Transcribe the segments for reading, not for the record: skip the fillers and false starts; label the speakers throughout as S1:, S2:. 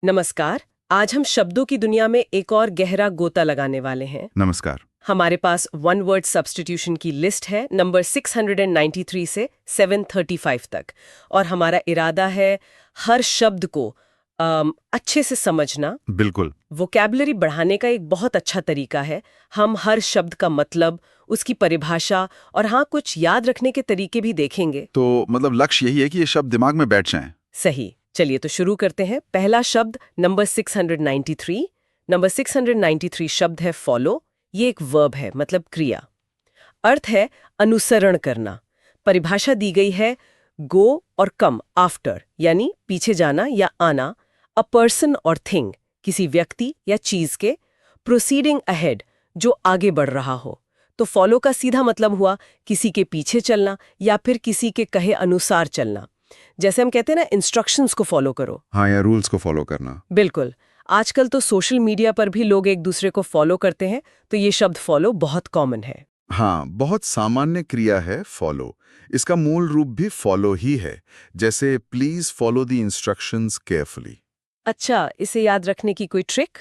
S1: नमस्कार। आज हम शब्दों की दुनिया में एक और गहरा गोता लगाने वाले हैं।
S2: नमस्कार।
S1: हमारे पास वन वर्ड सब्स्टिट्यूशन की लिस्ट है नंबर 693 से 735 तक, और हमारा इरादा है हर शब्द को अच्छे से समझना।
S2: बिल्कुल।
S1: वोकैबुलरी बढ़ाने का एक बहुत अच्छा तरीका है। हम हर शब्द का मतलब, उसकी परिभाषा और हाँ, कुछ याद रखने के तरीके भी देखेंगे।
S2: तो मतलब लक्ष्य यही है कि ये शब्द दिमाग में बैठ जाएं।
S1: सही। चलिए तो शुरू करते हैं। पहला शब्द नंबर 693। नंबर 693 शब्द है फॉलो। ये एक वर्ब है, मतलब क्रिया। अर्थ है अनुसरण करना। परिभाषा दी गई है गो और कम आफ्टर, यानी पीछे जाना या आना। अ पर्सन और थिंग, किसी व्यक्ति या चीज के। प्रोसीडिंग अहेड, जो आगे बढ़ रहा हो। तो फॉलो का सीधा मतलब हुआ किसी के पीछे चलना या फिर किसी के कहे अनुसार चलना। जैसे हम कहते हैं ना, इंस्ट्रक्शंस को फॉलो करो।
S2: हाँ, या रूल्स को फॉलो करना।
S1: बिल्कुल। आजकल तो सोशल मीडिया पर भी लोग एक दूसरे को फॉलो करते हैं, तो ये शब्द फॉलो बहुत कॉमन है।
S2: हाँ, बहुत सामान्य क्रिया है फॉलो। इसका मूल रूप भी फॉलो ही है, जैसे please follow the instructions carefully.
S1: अच्छा, इसे याद रखने की कोई ट्रिक?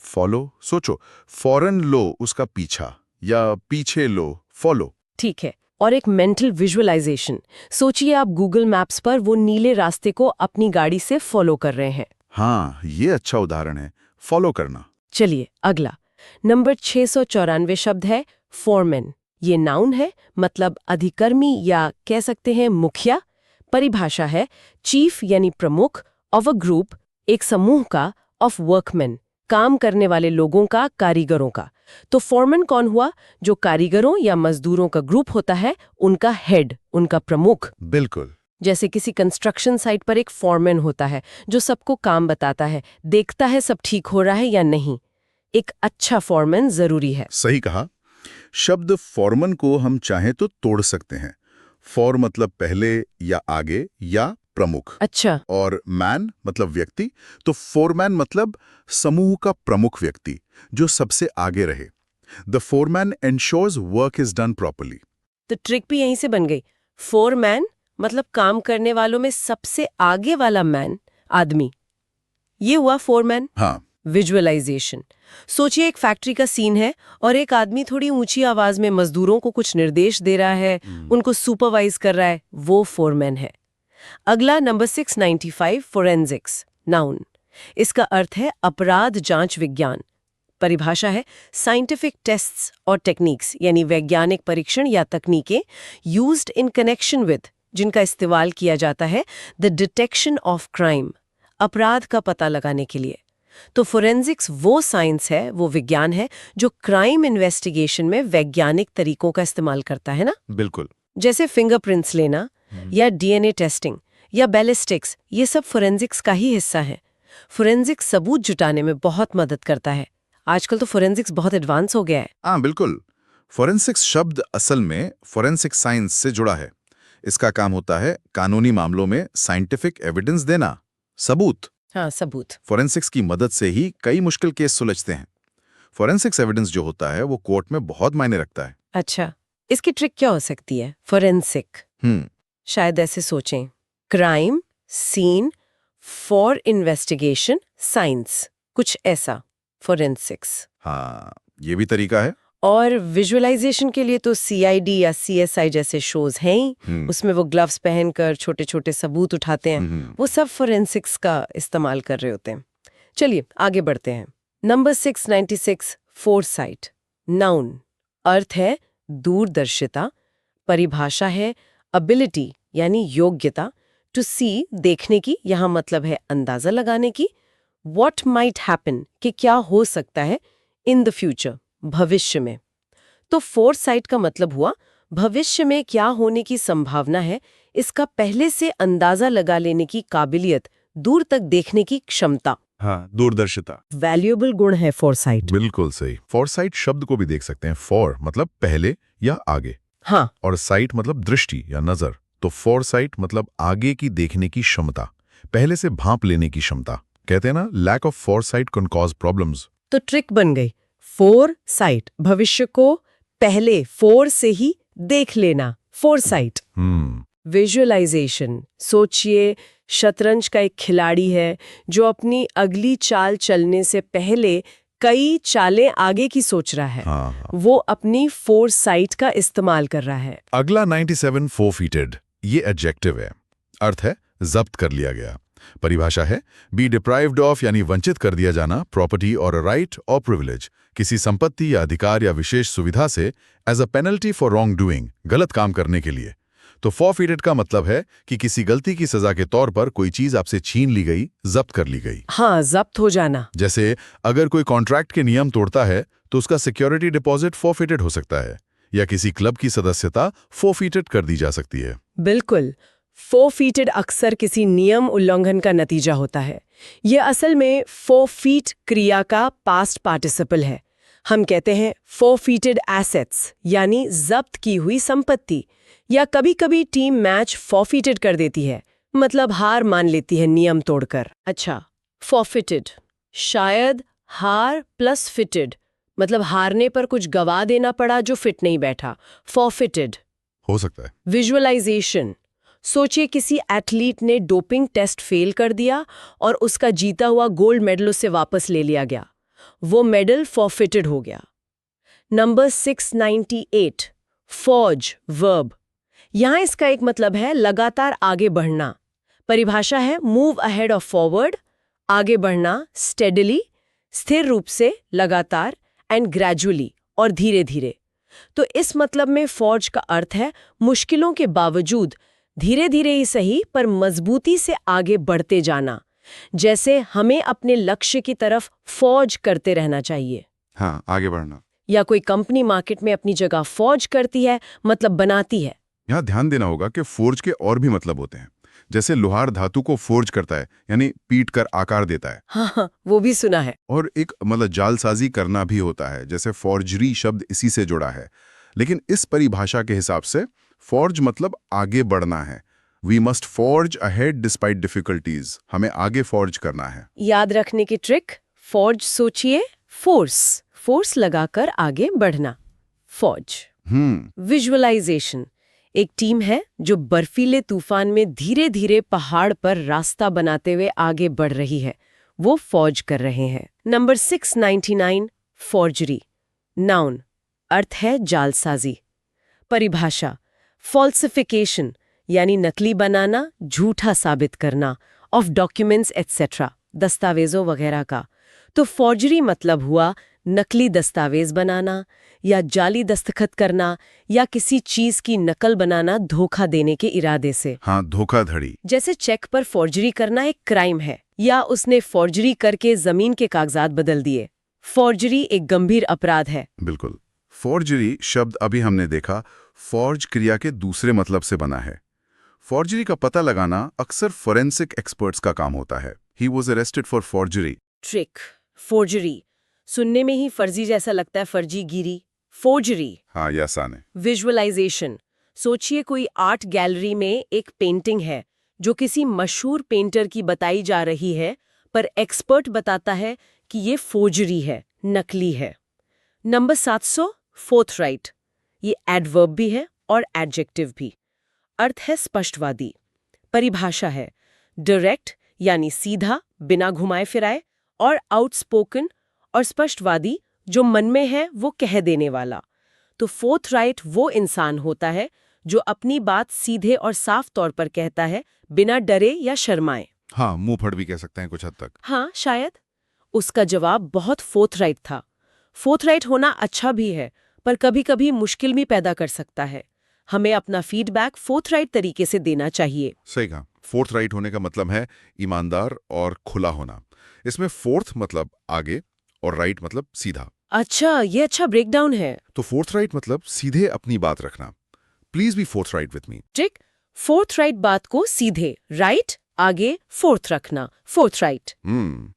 S2: फॉलो, सोचो, फौरन लो उसका पीछा या पीछे लो फॉलो।
S1: ठीक है। और एक मेंटल विजुअलाइजेशन। सोचिए आप गूगल मैप्स पर वो नीले रास्ते को अपनी गाड़ी से फॉलो कर रहे हैं।
S2: हाँ, ये अच्छा उदाहरण है, फॉलो करना।
S1: चलिए अगला। नंबर 694 शब्द है फोरमैन। ये नाउन है, मतलब अधिकर्मी या कह सकते हैं मुखिया। परिभाषा है चीफ यानी प्रमुख, ऑफ अ ग्रुप, एक समूह का, ऑफ वर्कमैन, काम करने वाले लोगों का, कारीगरों का। तो फोरमैन कौन हुआ? जो कारीगरों या मजदूरों का ग्रुप होता है, उनका हेड, उनका प्रमुख।
S2: बिल्कुल।
S1: जैसे किसी कंस्ट्रक्शन साइट पर एक फोरमैन होता है जो सबको काम बताता है, देखता है सब ठीक हो रहा है या नहीं। एक अच्छा फोरमैन जरूरी है।
S2: सही कहा। शब्द फॉरमन को हम चाहें तो तोड़ सकते हैं। फॉर मतलब पहले या आगे या प्रमुख।
S1: अच्छा।
S2: और मैन मतलब व्यक्ति, तो फोरमैन मतलब समूह का प्रमुख व्यक्ति जो सबसे आगे रहे। The foreman ensures work is done properly.
S1: तो ट्रिक भी यहीं से बन गई। फोरमैन मतलब काम करने वालों में सबसे आगे वाला मैन, आदमी। ये हुआ फोरमैन।
S2: हाँ।
S1: विजुअलाइजेशन। सोचिए एक फैक्ट्री का सीन है और एक आदमी थोड़ी ऊंची आवाज में मजदूरों को कुछ निर्देश दे रहा है, उनको सुपरवाइज कर रहा है। वो फोरमैन है। अगला नंबर 695 फोरेंसिक्स, नाउन। इसका अर्थ है अपराध जांच विज्ञान। परिभाषा है साइंटिफिक टेस्ट्स और टेक्निक्स, यानी वैज्ञानिक परीक्षण या तकनीकें यूज्ड इन कनेक्शन विद, जिनका इस्तेमाल किया जाता है द डिटेक्शन ऑफ क्राइम, अपराध का पता लगाने के लिए। तो फोरेंसिक्स वो साइंस है, वो विज्ञान है जो क्राइम इन्वेस्टिगेशन में वैज्ञानिक तरीकों का इस्तेमाल करता है ना।
S2: बिल्कुल।
S1: जैसे फिंगरप्रिंट्स लेना या डीएनए टेस्टिंग या बैलिस्टिक्स, ये सब फोरेंसिक्स का ही हिस्सा है। फोरेंसिक्स सबूत जुटाने में बहुत मदद करता है। आजकल तो फोरेंसिक्स बहुत एडवांस हो गया है।
S2: हाँ, बिल्कुल। फोरेंसिक्स शब्द असल में फोरेंसिक साइंस से जुड़ा है। इसका काम होता है कानूनी मामलों में साइंटिफिक एविडेंस देना, सबूत।
S1: हाँ, सबूत।
S2: फोरेंसिक्स की मदद से ही कई मुश्किल केस सुलझते हैं। फोरेंसिक्स एविडेंस जो होता है वो कोर्ट में बहुत मायने रखता है।
S1: अच्छा, इसकी ट्रिक क्या हो सकती है? फोरेंसिक,
S2: हम्म
S1: शायद ऐसे सोचें, crime scene for investigation science, कुछ ऐसा। फोरेंसिक्स।
S2: हाँ, ये भी तरीका है।
S1: और विजुअलाइजेशन के लिए तो सीआईडी या सीएसआई जैसे शोज हैं ही। उसमें वो ग्लव्स पहनकर छोटे छोटे सबूत उठाते हैं। वो सब फोरेंसिक्स का इस्तेमाल कर रहे होते हैं। चलिए आगे बढ़ते हैं। Number 696 foresight, noun. अर्थ है दूरदर्शिता। परिभाषा है अबिलिटी यानी योग्यता, टू सी देखने की, यहाँ मतलब है अंदाजा लगाने की। व्हाट माइट हैपन, कि क्या हो सकता है, इन द फ्यूचर, भविष्य में। तो फोरसाइट का मतलब हुआ भविष्य में क्या होने की संभावना है, इसका पहले से अंदाजा लगा लेने की काबिलियत, दूर तक देखने की क्षमता।
S2: हाँ, दूरदर्शिता।
S1: वैल्यूएबल गुण है फोरसाइट।
S2: बिल्कुल सही। फॉरसाइट शब्द को भी देख सकते हैं। फॉर मतलब पहले या आगे,
S1: हाँ।
S2: और साइट मतलब दृष्टि या नजर। तो फॉरसाइट मतलब आगे की देखने की क्षमता, पहले से भांप लेने की क्षमता। कहते हैं ना, lack of foresight can cause problems.
S1: तो ट्रिक बन गई। फोरसाइट, भविष्य को पहले फोर से ही देख लेना, फोरसाइट। विजुअलाइजेशन। सोचिए शतरंज का एक खिलाड़ी है जो अपनी अगली चाल चलने से पहले कई चालें आगे की सोच रहा है।
S3: हाँ।
S1: वो अपनी फोरसाइट का इस्तेमाल कर रहा है।
S3: अगला 97 फोरफीटेड, ये एडजेक्टिव है। अर्थ है जब्त कर लिया गया। परिभाषा है बी डिप्राइव्ड ऑफ, यानी वंचित कर दिया जाना, प्रॉपर्टी और राइट और प्रिविलेज, किसी संपत्ति या अधिकार या विशेष सुविधा से as a penalty for wrongdoing, गलत काम करने के लिए। तो फोरफीटेड का मतलब है कि किसी गलती की सजा के तौर पर कोई चीज आपसे छीन ली गई, जब्त कर ली गई।
S1: हाँ, जब्त हो जाना।
S3: जैसे अगर कोई कॉन्ट्रैक्ट के नियम तोड़ता है तो उसका सिक्योरिटी डिपॉजिट फोरफीटेड हो सकता है, या किसी क्लब की सदस्यता फोरफीटेड कर दी जा सकती है।
S1: बिल्कुल, फोरफीटेड अक्सर किसी नियम उल्लंघन का नतीजा होता है। यह असल में फोरफीट क्रिया का पास्ट पार्टिसिपल है। हम कहते हैं फोरफीटेड एसेट्स, यानी जब्त की हुई संपत्ति। या कभी-कभी टीम मैच फोरफीटेड कर देती है, मतलब हार मान लेती है नियम तोड़कर। अच्छा, फोरफीटेड शायद हार प्लस फिटेड, मतलब हारने पर कुछ गवा देना पड़ा जो फिट नहीं बैठा। फोरफीटेड
S3: हो सकता है।
S1: विजुअलाइजेशन, सोचिए किसी एथलीट ने डोपिंग टेस्ट फेल कर दिया और उसका जीता हुआ गोल्ड मेडल उससे वापस ले लिया गया। वो मेडल फोरफीटेड हो गया। नंबर 698 फॉर्ज वर्ब, यहां इसका एक मतलब है लगातार आगे बढ़ना। परिभाषा है मूव अहेड ऑफ फॉरवर्ड, आगे बढ़ना स्टेडिली, स्थिर रूप से, लगातार, एंड ग्रेजुअली और धीरे धीरे। तो इस मतलब में फॉर्ज का अर्थ है मुश्किलों के बावजूद धीरे धीरे ही सही पर मजबूती से आगे बढ़ते जाना। जैसे हमें अपने लक्ष्य की तरफ फौज करते रहना चाहिए।
S3: हाँ, आगे बढ़ना।
S1: या कोई कंपनी मार्केट में अपनी जगह फौज करती है, मतलब बनाती है।
S3: यहाँ ध्यान देना होगा कि फोर्ज के और भी मतलब होते हैं। जैसे लोहार धातु को फोर्ज करता है, यानी पीट कर आकार देता है।
S1: हाँ, वो भी सुना है।
S3: और एक मतलब जालसाजी करना भी होता है, जैसे फॉर्जरी शब्द इसी से जुड़ा है। लेकिन इस परिभाषा के हिसाब से फॉर्ज मतलब आगे बढ़ना है। We must forge ahead despite difficulties, हमें आगे फॉर्ज करना है।
S1: याद रखने की ट्रिक, फॉर्ज सोचिए फोर्स, फोर्स लगाकर आगे बढ़ना, फॉर्ज। विजुअलाइजेशन, एक टीम है जो बर्फीले तूफान में धीरे धीरे पहाड़ पर रास्ता बनाते हुए आगे बढ़ रही है, वो फौज कर रहे हैं। नंबर 699 फॉर्जरी, नाउन, अर्थ है जालसाजी। परिभाषा फॉल्सिफिकेशन, यानी नकली बनाना, झूठा साबित करना, ऑफ डॉक्यूमेंट्स एटसेट्रा, दस्तावेजों वगैरह का। तो फॉर्जरी मतलब हुआ नकली दस्तावेज बनाना या जाली दस्तखत करना या किसी चीज की नकल बनाना धोखा देने के इरादे से।
S3: हाँ, धोखाधड़ी।
S1: जैसे चेक पर फॉर्जरी करना एक क्राइम है, या उसने फॉर्जरी करके जमीन के कागजात बदल दिए। फॉर्जरी एक गंभीर अपराध है।
S3: बिल्कुल। फॉर्जरी शब्द अभी हमने देखा फॉर्ज क्रिया के दूसरे मतलब से बना है। फॉर्जरी का पता लगाना अक्सर फोरेंसिक एक्सपर्ट्स का काम होता है। He was arrested for forgery.
S1: Trick, forgery सुनने में ही फर्जी जैसा लगता है, फर्जीगिरी। फॉर्जरी,
S3: हाँ, ये आसान है।
S1: विजुअलाइजेशन, सोचिए कोई आर्ट गैलरी में एक पेंटिंग है जो किसी मशहूर पेंटर की बताई जा रही है, पर एक्सपर्ट बताता है कि ये फॉर्जरी है, नकली है। नंबर 700 फोर्थराइट, ये एडवर्ब भी है और एडजेक्टिव भी। अर्थ है स्पष्टवादी। परिभाषा है डायरेक्ट, यानी सीधा, बिना घुमाए फिराए, और आउटस्पोकन और स्पष्टवादी, जो मन में है वो कह देने वाला। तो फोर्थराइट वो इंसान होता है जो अपनी बात सीधे और साफ तौर पर कहता है, बिना डरे या शर्माए।
S3: हाँ, मुंह फट भी कह सकते हैं कुछ हद तक।
S1: हाँ, शायद। उसका जवाब बहुत फोर्थराइट था। फोर्थराइट होना अच्छा भी है, पर कभी-कभी मुश्किल भी पैदा कर सकता है। हमें अपना फीडबैक फोर्थराइट तरीके से देना चाहिए।
S3: सही कहा। फोर्थराइट होने का मतलब है ईमानदार और खुला होना। इसमें फोर्थ मतलब आगे और राइट मतलब सीधा।
S1: अच्छा, ये अच्छा ब्रेकडाउन है।
S3: तो फोर्थराइट मतलब सीधे अपनी बात रखना। Please be forthright with me.
S1: ठीक, फोर्थराइट बात को सीधे, राइट आगे, फोर्थ रखना, फोर्थराइट।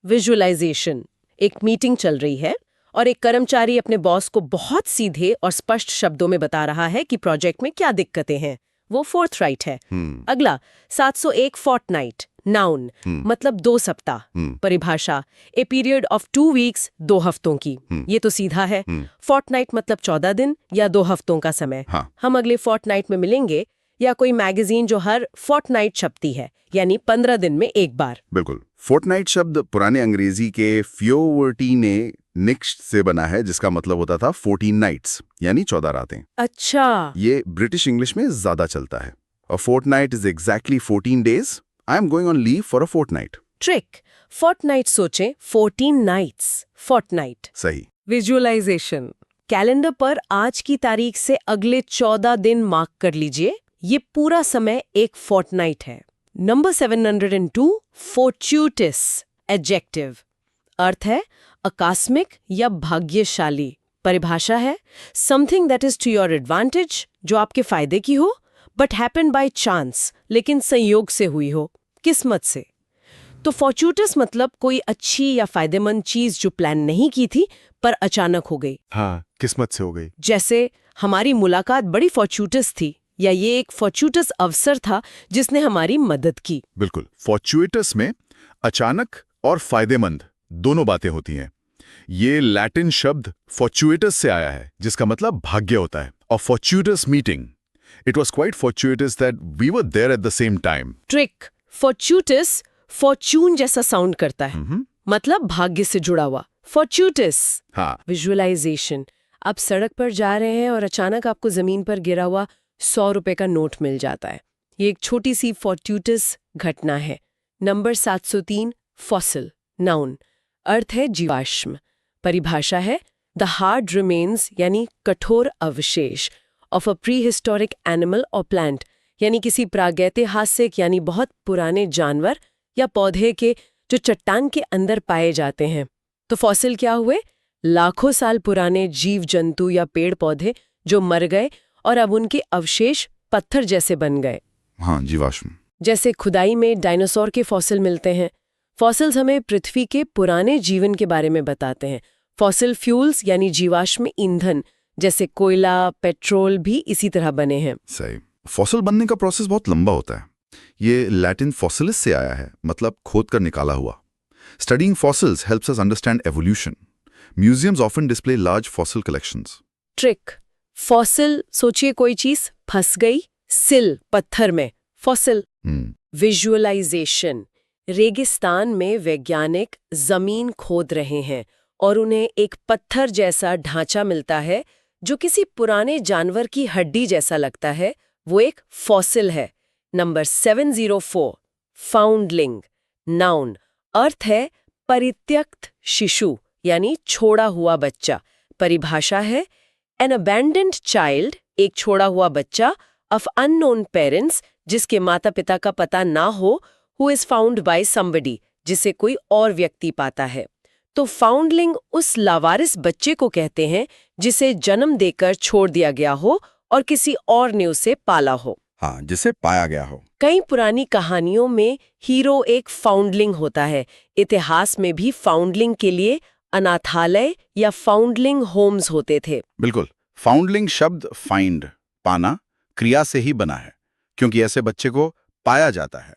S1: विजुअलाइजेशन, एक मीटिंग चल रही है और एक कर्मचारी अपने बॉस को बहुत सीधे और स्पष्ट शब्दों में बता रहा है कि प्रोजेक्ट में क्या दिक्कतें हैं। वो फोर्थराइट है। अगला 701 फोर्टनाइट, नाउन, मतलब 2 सप्ताह। परिभाषा ए पीरियड ऑफ 2 वीक्स, 2 हफ्तों की। ये तो सीधा है। फोर्टनाइट मतलब 14 दिन या 2 हफ्तों का समय।
S3: हाँ।
S1: हम अगले फोर्टनाइट में मिलेंगे, या कोई मैगजीन जो हर फोर्टनाइट छपती है, यानी 15 दिन में एक बार।
S2: बिल्कुल। फोर्टनाइट शब्द पुराने अंग्रेजी के फ्योवर्टी ने निक्स्ट से बना है, जिसका मतलब होता था 14 नाइट्स, यानी 14 रातें।
S1: अच्छा,
S2: ये ब्रिटिश इंग्लिश में ज्यादा चलता है। A fortnight is exactly 14 days. I am going on leave for a fortnight.
S1: Trick. Fortnight सोचें, 14 नाइट्स, फोर्टनाइट।
S2: सही।
S1: विजुअलाइजेशन। कैलेंडर पर आज की तारीख से अगले 14 दिन मार्क कर लीजिए। ये पूरा समय एक फोर्टनाइट है। Number 702, फोर्ट्यूटस, adjective. अर्थ है आकस्मिक या भाग्यशाली। परिभाषा है something that is to your advantage, जो आपके फायदे की हो, बट हैपन बाय चांस, लेकिन संयोग से हुई हो, किस्मत से। तो फॉर्च्यूटस मतलब कोई अच्छी या फायदेमंद चीज जो प्लान नहीं की थी पर अचानक हो गई।
S2: हाँ, किस्मत से हो गई।
S1: जैसे हमारी मुलाकात बड़ी फॉर्च्यूटस थी, या ये एक फॉर्च्यूटस अवसर था जिसने हमारी मदद की।
S3: बिल्कुल। फॉर्च्यूटस में अचानक और फायदेमंद दोनों बातें होती हैं। ये लैटिन शब्द फॉर्च्यूटस से आया है, जिसका मतलब भाग्य होता है। और fortuitous meeting, it was quite fortuitous that we were there at the same time.
S1: Trick. Fortuitous fortune जैसा साउंड करता है, मतलब भाग्य से जुड़ा हुआ। फॉर्च्यूटस।
S3: हाँ।
S1: विजुअलाइजेशन। आप सड़क पर जा रहे हैं और अचानक आपको जमीन पर गिरा हुआ 100 रुपए का नोट मिल जाता है। ये एक छोटी सी फॉर्ट्यूटस घटना है। Number 703, fossil, noun. अर्थ है जीवाश्म। परिभाषा है द हार्ड रिमेन्स, यानी कठोर अवशेष, of a pre historic animal और प्लांट, यानी किसी प्रागैतिहासिक यानी बहुत पुराने जानवर या पौधे के जो चट्टान के अंदर पाए जाते हैं। तो फॉसिल क्या हुए? लाखों साल पुराने जीव जंतु या पेड़ पौधे जो मर गए और अब उनके अवशेष पत्थर जैसे बन गए।
S2: हाँ, जीवाश्म।
S1: जैसे खुदाई में डायनासोर के फॉसिल मिलते हैं। फॉसिल्स हमें पृथ्वी के पुराने जीवन के बारे में बताते हैं। फॉसिल फ्यूल्स यानी जीवाश्म ईंधन जैसे कोयला, पेट्रोल भी इसी तरह बने हैं।
S2: सही। फॉसिल बनने का प्रोसेस बहुत लंबा होता है। ये लैटिन फॉसिलिस से आया है, मतलब खोद कर निकाला हुआ। Studying fossils helps us understand evolution. Museums often display large fossil collections.
S1: Trick. Fossil सोचिए कोई चीज फंस गई, सिल पत्थर में, फॉसिल। विजुअलाइजेशन। रेगिस्तान में वैज्ञानिक जमीन खोद रहे हैं और उन्हें एक पत्थर जैसा ढांचा मिलता है जो किसी पुराने जानवर की हड्डी जैसा लगता है। वो एक फॉसिल है। Number 704, फाउंडलिंग, noun. अर्थ है परित्यक्त शिशु, यानी छोड़ा हुआ बच्चा। परिभाषा है एन अबैंडन्ड चाइल्ड, एक छोड़ा हुआ बच्चा, ऑफ अननोन पेरेंट्स, जिसके माता पिता का पता ना हो, who is found by somebody, जिसे कोई और व्यक्ति पाता है। तो फाउंडलिंग उस लावारिस बच्चे को कहते हैं जिसे जन्म देकर छोड़ दिया गया हो और किसी और ने उसे पाला हो।
S2: हाँ, जिसे पाया गया हो।
S1: कई पुरानी कहानियों में हीरो एक फाउंडलिंग होता है। इतिहास में भी फाउंडलिंग के लिए अनाथालय या फाउंडलिंग होम्स होते थे।
S2: बिल्कुल। फाउंडलिंग शब्द फाइंड, पाना, क्रिया से ही बना है, क्योंकि ऐसे बच्चे को पाया जाता है।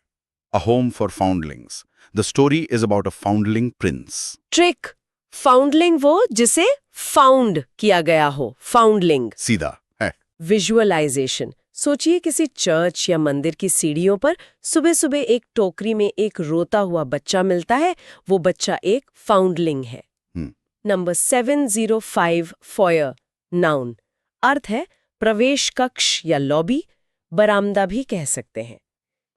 S2: A home for foundlings. The story is about a foundling prince.
S1: Trick. फाउंडलिंग वो जिसे फाउंड किया गया हो, फाउंडलिंग।
S2: सीधा है।
S1: विजुअलाइजेशन। सोचिए किसी चर्च या मंदिर की सीढ़ियों पर सुबह सुबह एक टोकरी में एक रोता हुआ बच्चा मिलता है। वो बच्चा एक फाउंडलिंग है। Number 705, foyer, noun. अर्थ है प्रवेश कक्ष या लॉबी, बरामदा भी कह सकते हैं।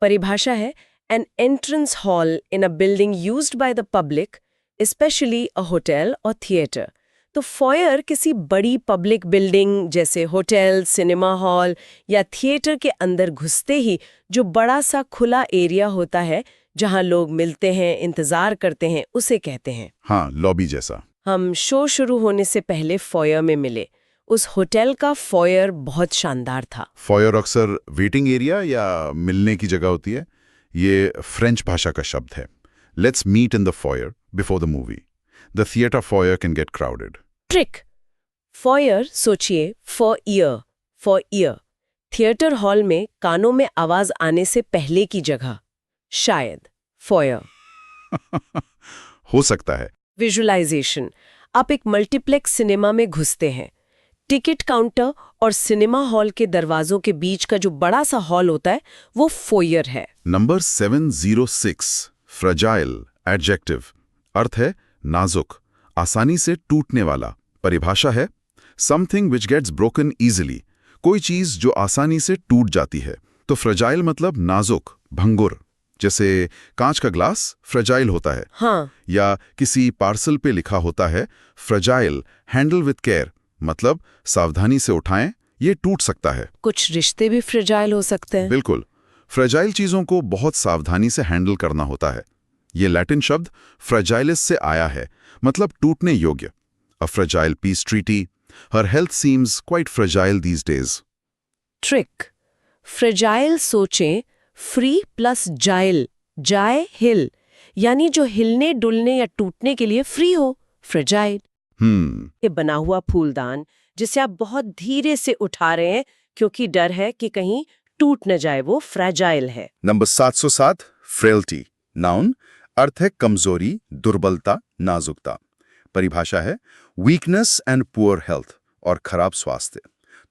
S1: परिभाषा है N entrance hall in a building used by the public, specially a hotel और थिएटर। तो फॉयर किसी बड़ी पब्लिक बिल्डिंग जैसे होटल, सिनेमा हॉल या थिएटर के अंदर घुसते ही जो बड़ा सा खुला एरिया होता है जहां लोग मिलते हैं, इंतजार करते हैं, उसे कहते हैं।
S2: हाँ, लॉबी जैसा।
S1: हम शो शुरू होने से पहले फॉयर में मिले। उस होटल का फॉयर बहुत शानदार था।
S3: फॉयर अक्सर वेटिंग एरिया या मिलने की जगह होती है। ये फ्रेंच भाषा का शब्द है। Let's meet in the foyer before the movie. The theatre foyer can get crowded.
S1: Trick. Foyer सोचिए फॉर ईयर। थिएटर हॉल में कानों में आवाज आने से पहले की जगह, शायद फॉयर।
S3: हो सकता है।
S1: विजुअलाइजेशन। आप एक मल्टीप्लेक्स सिनेमा में घुसते हैं। टिकट काउंटर और सिनेमा हॉल के दरवाजों के बीच का जो बड़ा सा हॉल होता है वो फोयर है।
S2: नंबर 706 फ्रेजाइल एडजेक्टिव, अर्थ है नाजुक, आसानी से टूटने वाला। परिभाषा है something which gets broken easily, कोई चीज जो आसानी से टूट जाती है। तो फ्रेजाइल मतलब नाजुक, भंगुर। जैसे कांच का ग्लास फ्रेजाइल होता है।
S1: हाँ।
S2: या किसी पार्सल पे लिखा होता है फ्रेजाइल हैंडल विथ केयर, मतलब सावधानी से उठाएं, ये टूट सकता है।
S1: कुछ रिश्ते भी फ्रेजाइल हो सकते हैं।
S2: बिल्कुल, फ्रेजाइल चीजों को बहुत सावधानी से हैंडल करना होता है। ये लैटिन शब्द फ्रेजाइलिस से आया है, मतलब टूटने योग्य। अ fragile peace treaty, her health seems quite fragile these days.
S1: Trick, fragile सोचें फ्री प्लस जाइल, जाए हिल, यानी जो हिलने डुलने या टूटने के लिए फ्री हो, फ्रेजाइल। ये बना हुआ फूलदान जिसे आप बहुत धीरे से उठा रहे हैं क्योंकि डर है कि कहीं टूट न जाए, वो फ्रेजाइल है।
S4: नंबर 707 फ्रेल्टी, नाउन, अर्थ है कमजोरी, दुर्बलता, नाजुकता। परिभाषा है वीकनेस एंड पुअर हेल्थ, और खराब स्वास्थ्य।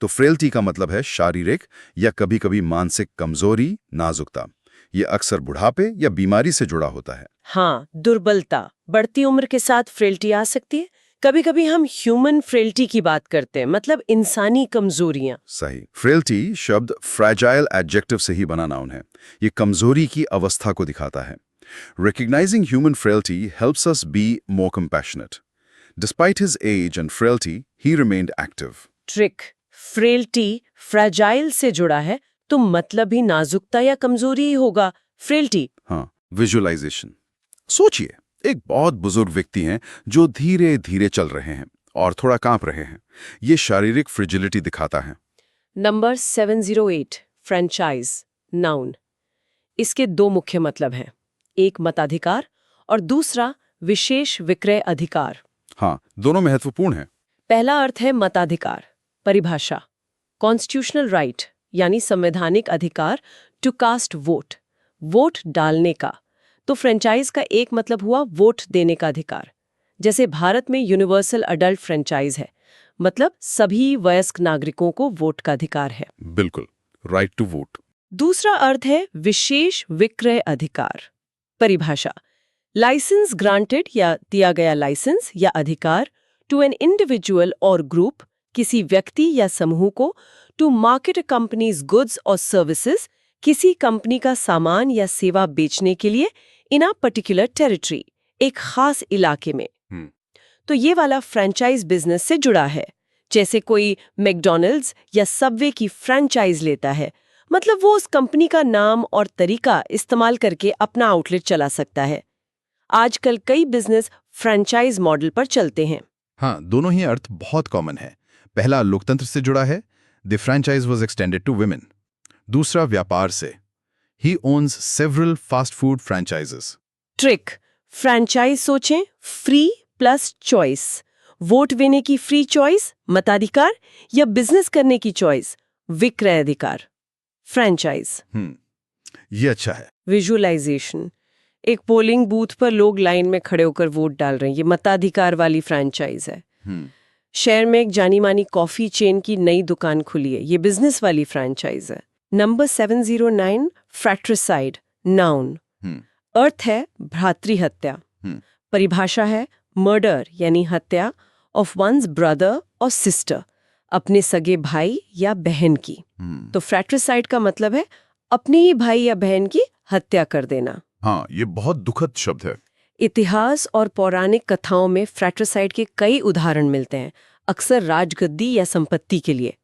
S4: तो फ्रेल्टी का मतलब है शारीरिक या कभी कभी मानसिक कमजोरी, नाजुकता। ये अक्सर बुढ़ापे या बीमारी से जुड़ा होता है।
S1: हाँ, दुर्बलता बढ़ती उम्र के साथ फ्रेल्टी आ सकती है। कभी कभी हम ह्यूमन फ्रेल्टी की बात करते हैं, मतलब इंसानी कमजोरियां।
S4: सही। फ्रेल्टी शब्द फ्रेजाइल एडजेक्टिव से ही बना नाउन है। ये कमजोरी की अवस्था को दिखाता है। Recognizing human frailty helps us be more compassionate. Despite his age and frailty, he remained active.
S1: Trick, frailty fragile से जुड़ा है तो मतलब ही नाजुकता या कमजोरी ही होगा। फ्रेल्टी।
S4: हाँ, विजुअलाइजेशन। सोचिए, एक बहुत बुजुर्ग व्यक्ति हैं जो धीरे धीरे चल रहे हैं और थोड़ा कांप रहे हैं। ये शारीरिक फ्रिजिलिटी दिखाता है।
S1: Number 708 franchise, noun. इसके दो मुख्य मतलब हैं, एक मताधिकार और दूसरा विशेष विक्रय अधिकार।
S4: हाँ, दोनों महत्वपूर्ण हैं।
S1: पहला अर्थ है मताधिकार। परिभाषा, कॉन्स्टिट्यूशनल राइट यानी संवैधानिक अधिकार टू कास्ट वोट, वोट डालने का। तो फ्रेंचाइज का एक मतलब हुआ वोट देने का अधिकार। जैसे भारत में यूनिवर्सल अडल्ट फ्रेंचाइज है, मतलब सभी वयस्क नागरिकों को वोट का अधिकार है।
S4: बिल्कुल, राइट टू वोट।
S1: दूसरा अर्थ है विशेष विक्रय अधिकार। परिभाषा, लाइसेंस ग्रांटेड या दिया गया लाइसेंस या अधिकार टू एन इंडिविजुअल और ग्रुप, किसी व्यक्ति या समूह को, to market a company's goods और सर्विसेज, किसी कंपनी का सामान या सेवा बेचने के लिए इन अ पर्टिकुलर टेरिटरी, एक खास इलाके में। तो ये वाला फ्रेंचाइज बिजनेस से जुड़ा है। जैसे कोई मैकडॉनल्ड्स या सबवे की फ्रेंचाइज लेता है, मतलब वो उस कंपनी का नाम और तरीका इस्तेमाल करके अपना आउटलेट चला सकता है। आजकल कई बिजनेस फ्रेंचाइज मॉडल पर चलते हैं।
S3: हाँ, दोनों ही अर्थ बहुत कॉमन है। पहला लोकतंत्र से जुड़ा है, the franchise was extended to women. दूसरा व्यापार से, he owns several fast food franchises.
S1: Trick, franchise सोचें फ्री प्लस चॉइस, वोट देने की फ्री चॉइस मताधिकार या बिजनेस करने की चॉइस विक्रय अधिकार। फ्रेंचाइज।
S3: ये अच्छा है।
S1: विजुअलाइजेशन, एक पोलिंग बूथ पर लोग लाइन में खड़े होकर वोट डाल रहे हैं, ये मताधिकार वाली फ्रेंचाइज है। शहर में एक जानी मानी कॉफी चेन की नई दुकान खुली है, ये बिजनेस वाली फ्रेंचाइज है। Number 709 फ्रैट्रिसाइड, noun. अर्थ है भ्रातृहत्या। परिभाषा है मर्डर यानी हत्या ऑफ वंस ब्रदर और सिस्टर, अपने सगे भाई या बहन की। तो फ्रैट्रिसाइड का मतलब है अपने ही भाई या बहन की हत्या कर देना।
S3: हाँ, ये बहुत दुखद शब्द है।
S1: इतिहास और पौराणिक कथाओं में फ्रैट्रिसाइड के कई उदाहरण मिलते हैं, अक्सर राजगद्दी या संपत्ति के लिए।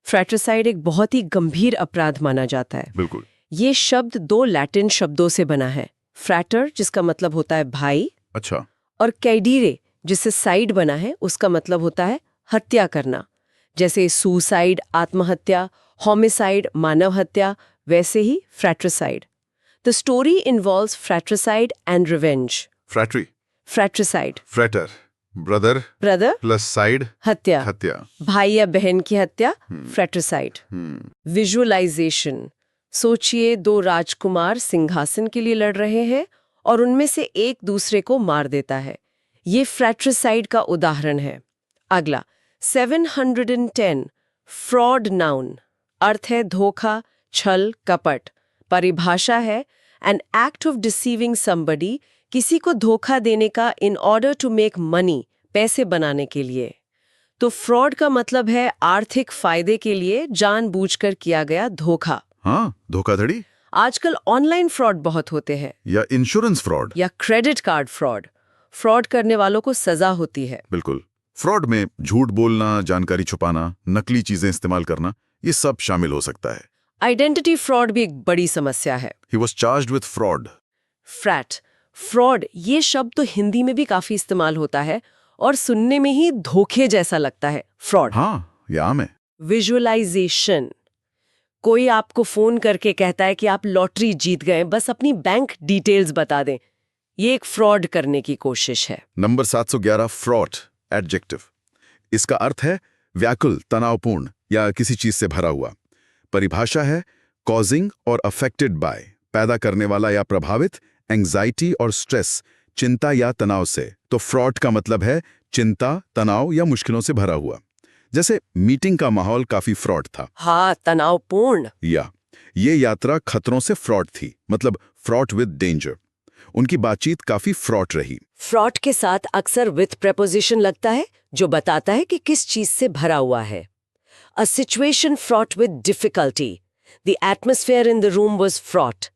S1: फ्रैट्रिसाइड एक बहुत ही गंभीर अपराध माना जाता है।
S3: बिल्कुल।
S1: ये शब्द दो लैटिन शब्दों से बना है, फ्रैटर जिसका मतलब होता है भाई,
S3: अच्छा।
S1: और कैडिरे जिससे साइड बना है, उसका मतलब होता है हत्या करना। जैसे सुसाइड आत्महत्या, होमिसाइड मानव हत्या, वैसे ही fratricide. The story involves fratricide and revenge.
S3: Fratri,
S1: fratricide,
S3: frater, brother
S1: brother
S3: plus cide,
S1: हत्या,
S3: हत्या।
S1: भाई या बहन की हत्या, फ्रैट्रिसाइड। विजुअलाइजेशन, सोचिए दो राजकुमार सिंहासन के लिए लड़ रहे हैं और उनमें से एक दूसरे को मार देता है, ये फ्रैट्रिसाइड का उदाहरण है। अगला 710 फ्रॉड नाउन अर्थ है धोखा, छल, कपट। परिभाषा है an act of deceiving somebody, किसी को धोखा देने का in order to make money, पैसे बनाने के लिए। तो फ्रॉड का मतलब है आर्थिक फायदे के लिए जानबूझकर किया गया धोखा।
S3: हाँ, धोखाधड़ी
S1: आजकल ऑनलाइन फ्रॉड बहुत होते हैं,
S3: या इंश्योरेंस फ्रॉड।
S1: या क्रेडिट कार्ड फ्रॉड। फ्रॉड करने वालों को सजा होती है।
S3: बिल्कुल। फ्रॉड में झूठ बोलना, जानकारी छुपाना, नकली चीजें इस्तेमाल करना, ये सब शामिल हो सकता है।
S1: आइडेंटिटी फ्रॉड भी एक बड़ी समस्या है।
S3: He was charged with fraud.
S1: Frat, fraud, ये शब्द तो हिंदी में भी काफी इस्तेमाल होता है और सुनने में ही धोखे जैसा लगता है। फ्रॉड।
S3: हाँ, ये आम है।
S1: विजुअलाइजेशन, कोई आपको फोन करके कहता है कि आप लॉटरी जीत गए, बस अपनी बैंक डिटेल्स बता दें। ये एक फ्रॉड करने की कोशिश है।
S3: Number 711 fraud adjective. इसका अर्थ है व्याकुल, तनावपूर्ण या किसी चीज से भरा हुआ। परिभाषा है कॉजिंग और अफेक्टेड बाय, पैदा करने वाला या प्रभावित, एंग्जाइटी और स्ट्रेस, चिंता या तनाव से। तो फ्रॉड का मतलब है चिंता, तनाव या मुश्किलों से भरा हुआ। जैसे मीटिंग का माहौल काफी फ्रॉड था।
S1: हाँ, तनावपूर्ण।
S3: या ये यात्रा खतरों से फ्रॉड थी, मतलब फ्रॉड विद डेंजर। उनकी बातचीत काफी फ्रॉड रही।
S1: फ्रॉड के साथ अक्सर विथ प्रेपोजिशन लगता है जो बताता है कि किस चीज से भरा हुआ है। A situation fraught with difficulty. The atmosphere in the room was fraught.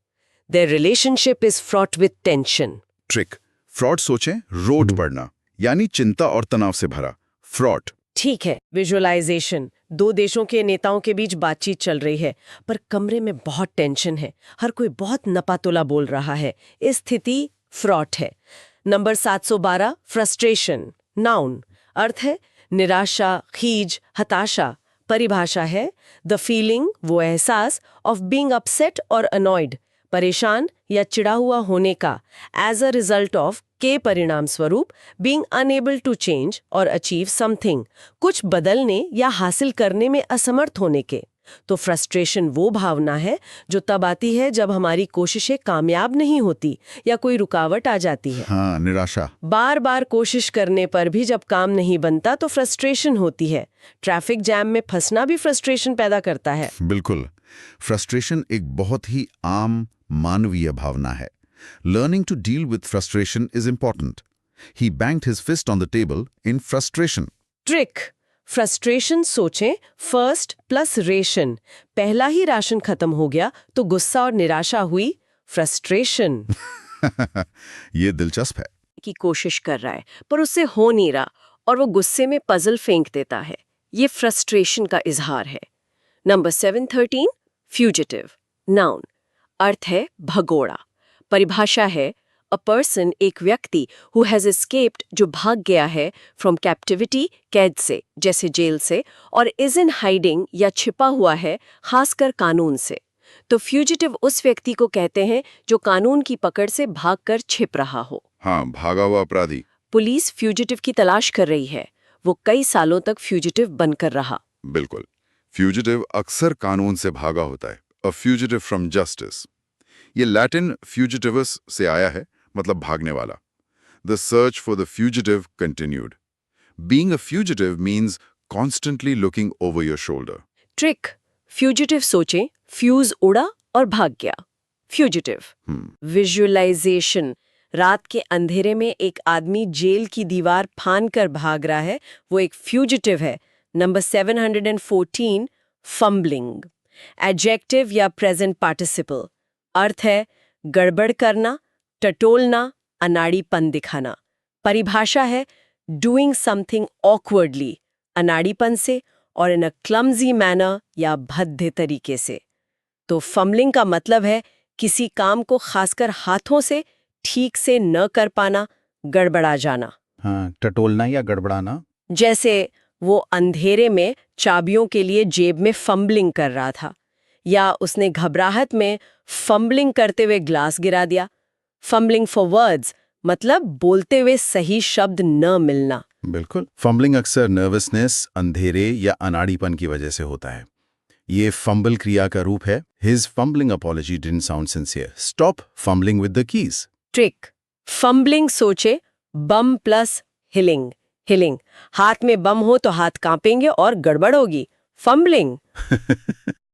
S1: Their relationship is fraught with tension.
S3: Trick, fraud सोचें रोड पड़ना, यानी चिंता और तनाव से भरा। फ्रॉड।
S1: ठीक है। विजुअलाइजेशन, दो देशों के नेताओं के बीच बातचीत चल रही है, पर कमरे में बहुत टेंशन है, हर कोई बहुत नपातुला बोल रहा है। इस स्थिति फ्रॉड है। नंबर 712 फ्रस्ट्रेशन नाउन अर्थ है निराशा, खीज, हताशा। परिभाषा है द फीलिंग, वो एहसास ऑफ बीइंग अपसेट और अनॉयड, परेशान या चिढ़ा हुआ होने का, एज अ रिजल्ट ऑफ, के परिणाम स्वरूप, बीइंग अनएबल टू चेंज और अचीव समथिंग, कुछ बदलने या हासिल करने में असमर्थ होने के। तो फ्रस्ट्रेशन वो भावना है जो तब आती है जब हमारी कोशिशें कामयाब नहीं होती या कोई रुकावट आ जाती है।
S3: हाँ, निराशा।
S1: बार बार कोशिश करने पर भी जब काम नहीं बनता तो फ्रस्ट्रेशन होती है। ट्रैफिक जैम में फंसना भी फ्रस्ट्रेशन पैदा करता है।
S3: बिल्कुल। फ्रस्ट्रेशन एक बहुत ही आम मानवीय भावना है। Learning to deal with frustration is important. He banged his fist on the table in frustration.
S1: Trick, frustration सोचें फर्स्ट प्लस रेशन। पहला ही राशन खत्म हो गया तो गुस्सा और निराशा हुई फ्रस्ट्रेशन।
S3: ये दिलचस्प है।
S1: की कोशिश कर रहा है पर उससे हो नहीं रहा और वो गुस्से में पजल फेंक देता है। ये फ्रस्ट्रेशन का इजहार है। नंबर 713 फ्यूजिटिव नाउन अर्थ है भगोड़ा। परिभाषा है अ पर्सन, एक व्यक्ति, हु हैज एस्केप्ड, जो भाग गया है, फ्रॉम कैप्टिविटी, कैद से, जैसे जेल से, और इज इन हाइडिंग, या छिपा हुआ है, खासकर कानून से। तो फ्यूजिटिव उस व्यक्ति को कहते हैं जो कानून की पकड़ से भागकर छिप रहा हो।
S3: हाँ, भागा हुआ अपराधी।
S1: पुलिस फ्यूजिटिव की तलाश कर रही है। वो कई सालों तक फ्यूजिटिव बनकर रहा।
S3: बिल्कुल। फ्यूजिटिव अक्सर कानून से भागा होता है। अ फ्यूजिटिव फ्रॉम जस्टिस। ये लैटिन फ्यूजिटिवस से आया है, मतलब भागने वाला। The search for the fugitive continued. Being a fugitive means constantly looking over your shoulder.
S1: Trick, fugitive सोचें फ्यूज उड़ा और भाग गया। फ्यूजिटिव। विजुअलाइजेशन, रात के अंधेरे में एक आदमी जेल की दीवार फांद कर भाग रहा है, वो एक फ्यूजिटिव है। नंबर 714 फंबलिंग एडजेक्टिव या प्रेजेंट पार्टिसिपल अर्थ है गड़बड़ करना, टटोलना, अनाड़ीपन दिखाना। परिभाषा है डूइंग समथिंग ऑकवर्डली, अनाड़ीपन से, और इन अ क्लमजी मैनर, या भद्दे तरीके से। तो फम्बलिंग का मतलब है किसी काम को खासकर हाथों से ठीक से न कर पाना, गड़बड़ा जाना।
S5: हाँ, टटोलना या गड़बड़ाना।
S1: जैसे वो अंधेरे में चाबियों के लिए जेब में फम्बलिंग कर रहा था, या उसने घबराहट में फम्बलिंग करते हुए ग्लास गिरा दिया। फम्बलिंग फॉर वर्ड्स मतलब बोलते हुए सही शब्द न मिलना।
S5: बिल्कुल। फंबलिंग अक्सर नर्वसनेस, अंधेरे या अनाड़ीपन की वजह से होता है। ये फंबल क्रिया का रूप है। His fumbling apology didn't sound sincere. Stop fumbling with the keys.
S1: Trick, fumbling सोचे बम प्लस हिलिंग, हिलिंग, हाथ में बम हो तो हाथ कांपेंगे और गड़बड़ होगी। फंबलिंग।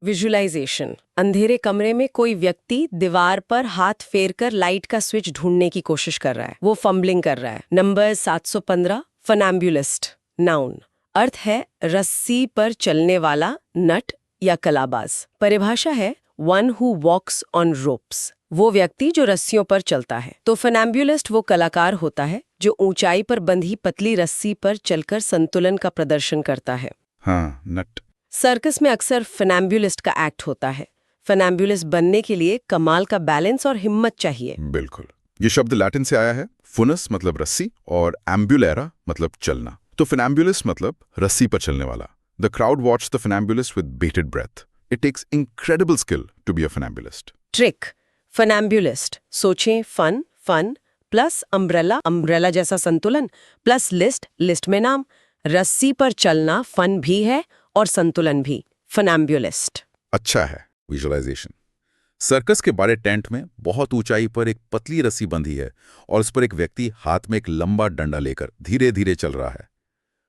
S1: विजुअलाइजेशन, अंधेरे कमरे में कोई व्यक्ति दीवार पर हाथ फेरकर लाइट का स्विच ढूंढने की कोशिश कर रहा है, वो फंबलिंग कर रहा है। नंबर 715, फनैम्बुलिस्ट। नाउन, अर्थ है रस्सी पर चलने वाला, नट या कलाबाज। परिभाषा है one who walks on ropes, वो व्यक्ति जो रस्सियों पर चलता है। तो फनैम्बुलिस्ट वो कलाकार होता है जो ऊंचाई पर बंधी पतली रस्सी पर चलकर संतुलन का प्रदर्शन करता है।
S5: हाँ, नट।
S1: सर्कस में अक्सर फनैम्बुलिस्ट का एक्ट होता है। फनैम्बुलिस्ट बनने के लिए कमाल का बैलेंस और हिम्मत चाहिए।
S3: बिल्कुल। ये शब्द लैटिन से आया है। फुनस मतलब रस्सी और एम्बुलेरा मतलब चलना। तो फनैम्बुलिस्ट मतलब रस्सी पर चलने वाला। The crowd watch the funambulist with bated breath. It takes incredible skill to be a funambulist.
S1: Trick, funambulist, सोचें fun, fun plus umbrella, umbrella जैसा संतुलन, प्लस लिस्ट, लिस्ट में नाम। रस्सी पर चलना फन भी है और संतुलन भी। फनैम्बुलिस्ट।
S3: अच्छा है। विजुअलाइजेशन, सर्कस के बड़े टेंट में बहुत ऊंचाई पर एक पतली रस्सी बंधी है और उस पर एक व्यक्ति हाथ में एक लंबा डंडा लेकर धीरे धीरे चल रहा है।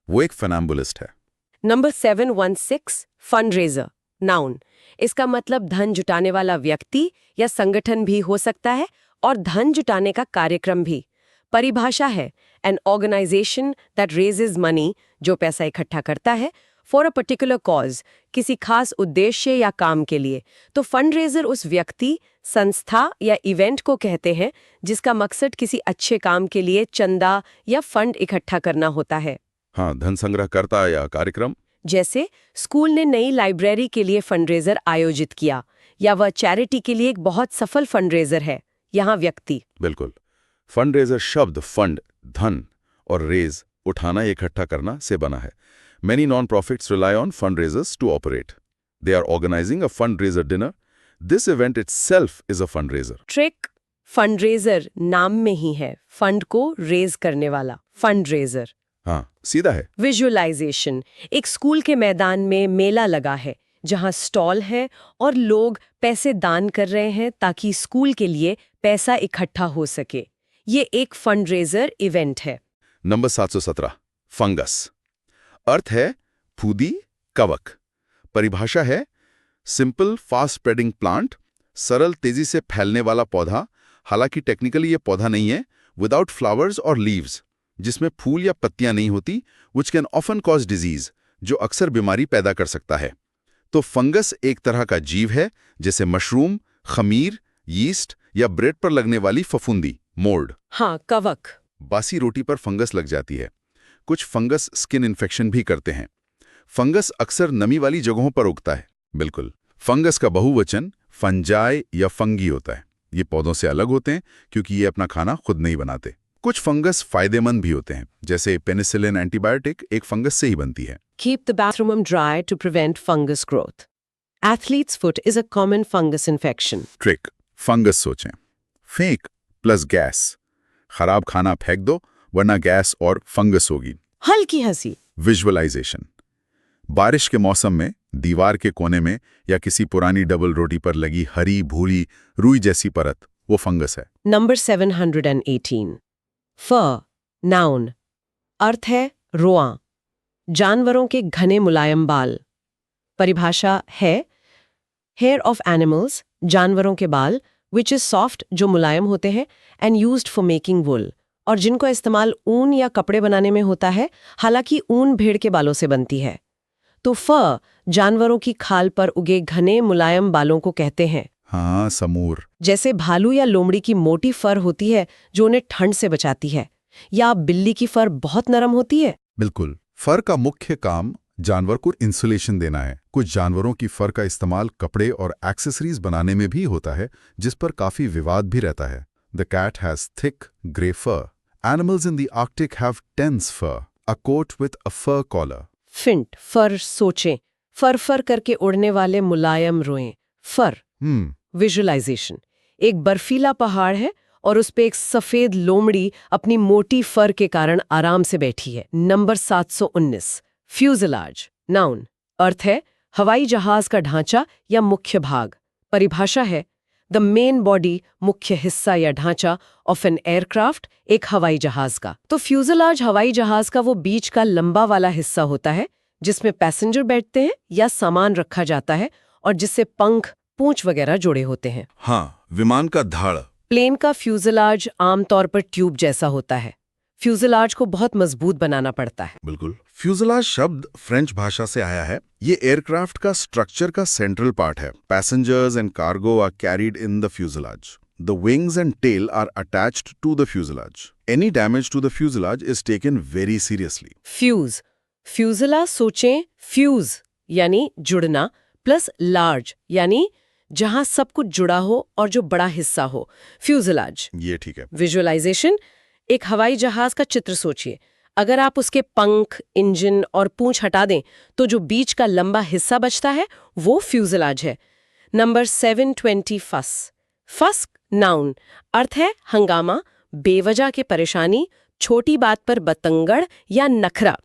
S3: वो एक फनैम्बुलिस्ट है।
S1: Number 716, fundraiser. नाउन, इसका मतलब धन जुटाने वाला व्यक्ति या संगठन भी हो सकता है और धन जुटाने का कार्यक्रम भी। परिभाषा है an organisation that raises money, जो पैसा इकट्ठा करता है फॉर अ पर्टिकुलर कॉज, किसी खास उद्देश्य या काम के लिए। तो फंडरेजर उस व्यक्ति, संस्था या इवेंट को कहते हैं जिसका मकसद किसी अच्छे काम के लिए चंदा या फंड इकट्ठा करना होता है।
S3: हाँ, धन संग्रह करता या कार्यक्रम।
S1: जैसे स्कूल ने नई लाइब्रेरी के लिए फंडरेजर आयोजित किया, या वह चैरिटी के लिए एक बहुत सफल फंडरेजर है। यहाँ व्यक्ति।
S3: बिल्कुल। फंडरेजर शब्द फंड, धन, और रेज, उठाना, इकट्ठा करना से बना है। Many non-profits rely on fundraisers to operate. They are organizing a fundraiser dinner. This event itself is a fundraiser.
S1: Trick, fundraiser नाम में ही है, फंड को रेज करने वाला, फंडरेजर।
S3: हाँ, सीधा है।
S1: विजुअलाइजेशन, एक स्कूल के मैदान में मेला लगा है जहां स्टॉल है और लोग पैसे दान कर रहे हैं ताकि स्कूल के लिए पैसा इकट्ठा हो सके। ये एक फंडरेजर इवेंट है।
S3: Number 717, fungus. अर्थ है फूदी, कवक। परिभाषा है सिंपल फास्ट स्प्रेडिंग प्लांट, सरल तेजी से फैलने वाला पौधा। हालांकि टेक्निकली ये पौधा नहीं है, विदाउट फ्लावर्स और लीव्स, जिसमें फूल या पत्तियां नहीं होती, which can often cause disease, जो अक्सर बीमारी पैदा कर सकता है। तो फंगस एक तरह का जीव है, जैसे मशरूम, खमीर, यीस्ट या ब्रेड पर लगने वाली फफूंदी, मोल्ड।
S1: हाँ, कवक।
S3: बासी रोटी पर फंगस लग जाती है। कुछ फंगस स्किन इन्फेक्शन भी करते हैं। फंगस अक्सर नमी वाली जगहों पर उगता है। बिल्कुल। फंगस का बहुवचन फंजाई या फंगी होता है। ये पौधों से अलग होते हैं क्योंकि ये अपना खाना खुद नहीं बनाते। कुछ फंगस फायदेमंद भी होते हैं, जैसे पेनिसिलिन एंटीबायोटिक एक फंगस से ही बनती है।
S1: Keep the bathroom dry to prevent fungus growth. Athlete's foot is a common fungus infection.
S3: Trick, fungus सोचें, फेंक प्लस गैस। खराब खाना फेंक दो वरना गैस और फंगस होगी।
S1: हल्की हंसी।
S3: विजुअलाइजेशन, बारिश के मौसम में दीवार के कोने में या किसी पुरानी डबल रोटी पर लगी हरी भूरी रुई जैसी परत, वो फंगस है।
S1: नंबर 718, फर। नाउन, अर्थ है रोआं, जानवरों के घने मुलायम बाल। परिभाषा है हेयर ऑफ एनिमल्स, जानवरों के बाल, विच इज सॉफ्ट, जो मुलायम होते हैं, एंड यूज्ड फॉर मेकिंग वुल, और जिनको इस्तेमाल ऊन या कपड़े बनाने में होता है। हालांकि ऊन भेड़ के बालों से बनती है। तो फर जानवरों की खाल पर उगे घने मुलायम बालों को कहते हैं।
S3: हाँ, समूर।
S1: जैसे भालू या लोमड़ी की मोटी फर होती है जो उन्हें ठंड से बचाती है, या बिल्ली की फर बहुत नरम होती है।
S3: बिल्कुल। फर का मुख्य काम जानवर को इंसुलेशन देना है। कुछ जानवरों की फर का इस्तेमाल कपड़े और एक्सेसरीज बनाने में भी होता है, जिस पर काफी विवाद भी रहता है। The cat has thick grey fur. Animals in the Arctic have dense fur, a coat with a fur collar.
S1: फिंट, फर सोचें, फर फर करके उड़ने वाले मुलायम रोएं, फर। विजुअलाइजेशन, एक बर्फीला पहाड़ है और उस पे एक सफेद लोमड़ी अपनी मोटी फर के कारण आराम से बैठी है। Number 719, fuselage. नाउन, अर्थ है हवाई जहाज का ढांचा या मुख्य भाग। परिभाषा है द मेन बॉडी, मुख्य हिस्सा या ढांचा ऑफ एन एयरक्राफ्ट, एक हवाई जहाज का। तो फ्यूजलाज हवाई जहाज का वो बीच का लंबा वाला हिस्सा होता है जिसमें पैसेंजर बैठते हैं या सामान रखा जाता है और जिससे पंख, पूंछ वगैरह जुड़े होते हैं।
S3: हाँ, विमान का धड़।
S1: प्लेन का फ्यूजलाज आमतौर पर ट्यूब जैसा होता है। फ्यूजलाज को बहुत मजबूत बनाना पड़ता है।
S3: बिल्कुल। फ्यूजलाज शब्द फ्रेंच भाषा से आया है। ये एयरक्राफ्ट का स्ट्रक्चर का सेंट्रल पार्ट है। Passengers and cargo are carried in the fuselage. The wings and tail are attached to the fuselage. Any damage to the fuselage is taken very seriously.
S1: Fuse, फ्यूजला सोचें fuse यानी जुड़ना plus large यानी जहां सब कुछ जुड़ा हो और जो बड़ा हिस्सा हो, फ्यूजलाज।
S3: ये ठीक है।
S1: विजुअलाइजेशन, एक हवाई जहाज का चित्र सोचिए। अगर आप उसके पंख, इंजन और पूंछ हटा दें तो जो बीच का लंबा हिस्सा बचता है वो फ्यूजलाज है। नंबर 720 फस। फस नाउन, अर्थ है हंगामा, बेवजह के परेशानी, छोटी बात पर बतंगड़ या नखरा।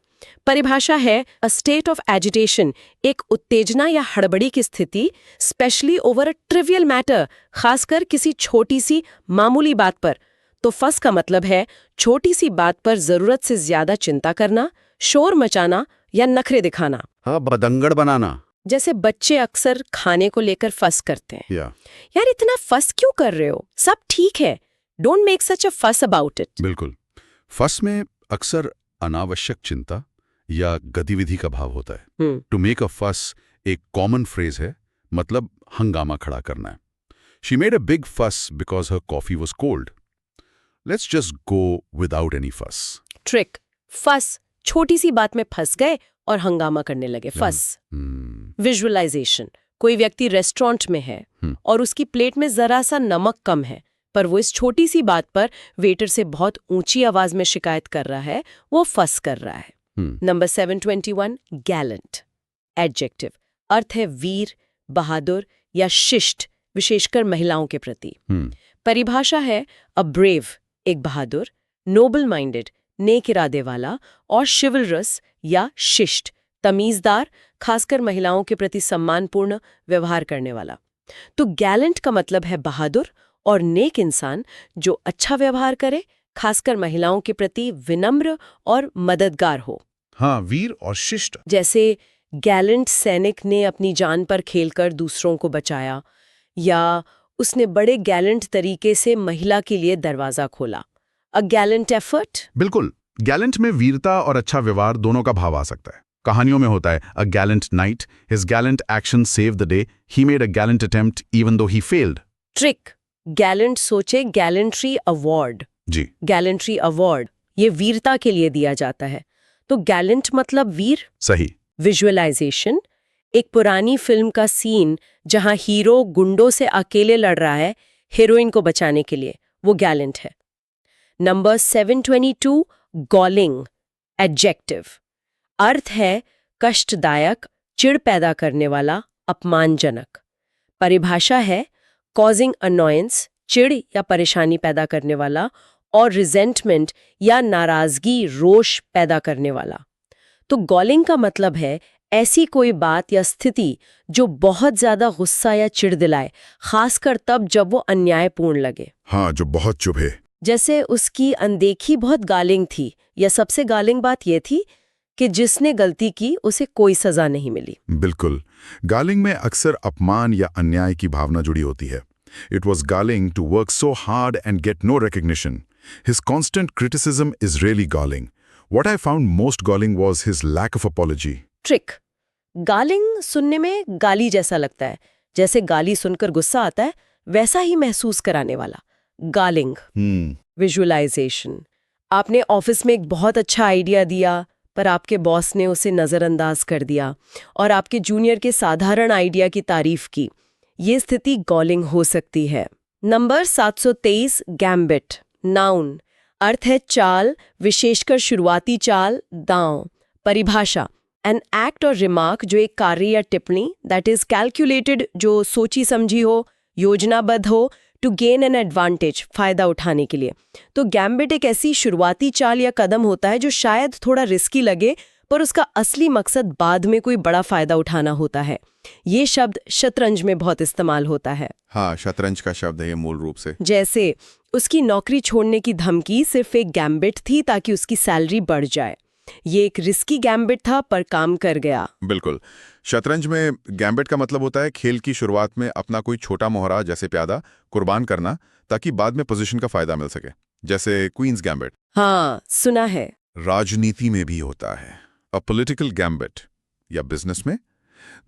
S1: परिभाषा है अ स्टेट ऑफ एजिटेशन, एक उत्तेजना या हड़बड़ी की स्थिति, specially over a trivial matter, खासकर किसी छोटी सी मामूली बात पर। तो फस का मतलब है छोटी सी बात पर जरूरत से ज्यादा चिंता करना, शोर मचाना या नखरे दिखाना।
S5: हाँ, बदंगड़ बनाना।
S1: जैसे बच्चे अक्सर खाने को लेकर फस करते हैं।
S5: या
S1: यार इतना फस क्यों कर रहे हो, सब ठीक है, डोंट मेक सच अ फस अबाउट इट।
S3: बिल्कुल। फस में अक्सर अनावश्यक चिंता या गतिविधि का भाव होता है। टू मेक अ फस एक कॉमन फ्रेज है, मतलब हंगामा खड़ा करना है। शी मेड अ बिग फस because her coffee was cold. Let's just go without any फस।
S1: ट्रिक, फस, छोटी सी बात में फंस गए और हंगामा करने लगे, फस। विजुअलाइजेशन, कोई व्यक्ति रेस्टोरेंट में है और उसकी प्लेट में जरा सा नमक कम है, पर वो इस छोटी सी बात पर वेटर से बहुत ऊंची आवाज में शिकायत कर रहा है, वो फस कर रहा है। Number 721 Gallant. एडजेक्टिव, अर्थ है वीर, बहादुर या शिष्ट, विशेषकर महिलाओं के प्रति। परिभाषा है अ ब्रेव, एक बहादुर, नोबल माइंडेड, नेक इरादे वाला, और शिवलरस या शिष्ट, तमीजदार, खासकर महिलाओं के प्रति सम्मानपूर्ण व्यवहार करने वाला। तो गैलेंट का मतलब है बहादुर और नेक इंसान जो अच्छा व्यवहार करे, खासकर महिलाओं के प्रति विनम्र और मददगार हो।
S3: हाँ, वीर और शिष्ट।
S1: जैसे गैलेंट सैनिक ने अपनी जान पर खेलकर दूसरों को बचाया, या उसने बड़े गैलेंट तरीके से महिला के लिए दरवाजा खोला। अ गैलेंट एफर्ट।
S3: बिल्कुल। गैलेंट में वीरता और अच्छा व्यवहार दोनों का भाव आ सकता है। कहानियों में होता है a gallant knight, his gallant action save the day, he made a gallant attempt even though he failed.
S1: Trick, gallant सोचे गैलेंट्री अवार्ड।
S3: जी।
S1: गैलेंट्री अवार्ड ये वीरता के लिए दिया जाता है, तो गैलेंट मतलब वीर।
S3: सही।
S1: विजुअलाइजेशन, एक पुरानी फिल्म का सीन जहां हीरो गुंडों से अकेले लड़ रहा है हीरोइन को बचाने के लिए, वो गैलेंट है। नंबर 722 गॉलिंग। एडजेक्टिव, अर्थ है कष्टदायक, चिढ़ पैदा करने वाला, अपमानजनक। परिभाषा है कॉजिंग अनॉयंस, चिढ़ या परेशानी पैदा करने वाला, और रिजेंटमेंट या नाराजगी, रोष पैदा करने वाला। तो गॉलिंग का मतलब है ऐसी कोई बात या स्थिति जो बहुत ज्यादा गुस्सा या चिढ़ दिलाए, खासकर तब जब वो अन्यायपूर्ण लगे।
S3: हाँ, जो बहुत चुभे।
S1: जैसे उसकी अनदेखी बहुत गालिंग थी, या सबसे गालिंग बात ये थी कि जिसने गलती की उसे कोई सजा नहीं मिली।
S3: बिल्कुल। गालिंग में अक्सर अपमान या अन्याय की भावना जुड़ी होती है। It was galling to work so hard and get no recognition. His constant criticism is really galling. What I found most galling was his lack of apology.
S1: Trick, galling सुनने में गाली जैसा लगता है, जैसे गाली सुनकर गुस्सा आता है वैसा ही महसूस कराने वाला, गालिंग। विजुअलाइजेशन, आपने ऑफिस में एक बहुत अच्छा आइडिया दिया पर आपके बॉस ने उसे नज़रअंदाज कर दिया और आपके जूनियर के साधारण आइडिया की तारीफ की। ये स्थिति गॉलिंग हो सकती है। Number 723 gambit. नाउन, अर्थ है चाल, विशेषकर शुरुआती चाल, दांव। परिभाषा, एन एक्ट और रिमार्क जो एक कार्य या टिप्पणी, दैट इज कैलकुलेटेड, जो सोची समझी हो, योजनाबद्ध हो, टू गेन एन एडवांटेज, फायदा उठाने के लिए। तो गैम्बिट एक ऐसी शुरुआती चाल या कदम होता है जो शायद थोड़ा रिस्की लगे पर उसका असली मकसद बाद में कोई बड़ा फायदा उठाना होता है। ये शब्द शतरंज में बहुत इस्तेमाल होता है।
S4: हाँ, शतरंज का शब्द है ये मूल रूप से।
S1: जैसे उसकी नौकरी छोड़ने की धमकी सिर्फ एक गैम्बिट थी ताकि उसकी सैलरी बढ़ जाए। ये एक रिस्की गैम्बिट था पर काम कर गया।
S3: बिल्कुल। शतरंज में गैम्बिट का मतलब होता है खेल की शुरुआत में अपना कोई छोटा मोहरा जैसे प्यादा कुर्बान करना ताकि बाद में पोजीशन का फायदा मिल सके, जैसे क्वींस गैम्बिट।
S1: हाँ, सुना है।
S3: राजनीति में भी होता है अ पॉलिटिकल गैम्बिट, या बिजनेस में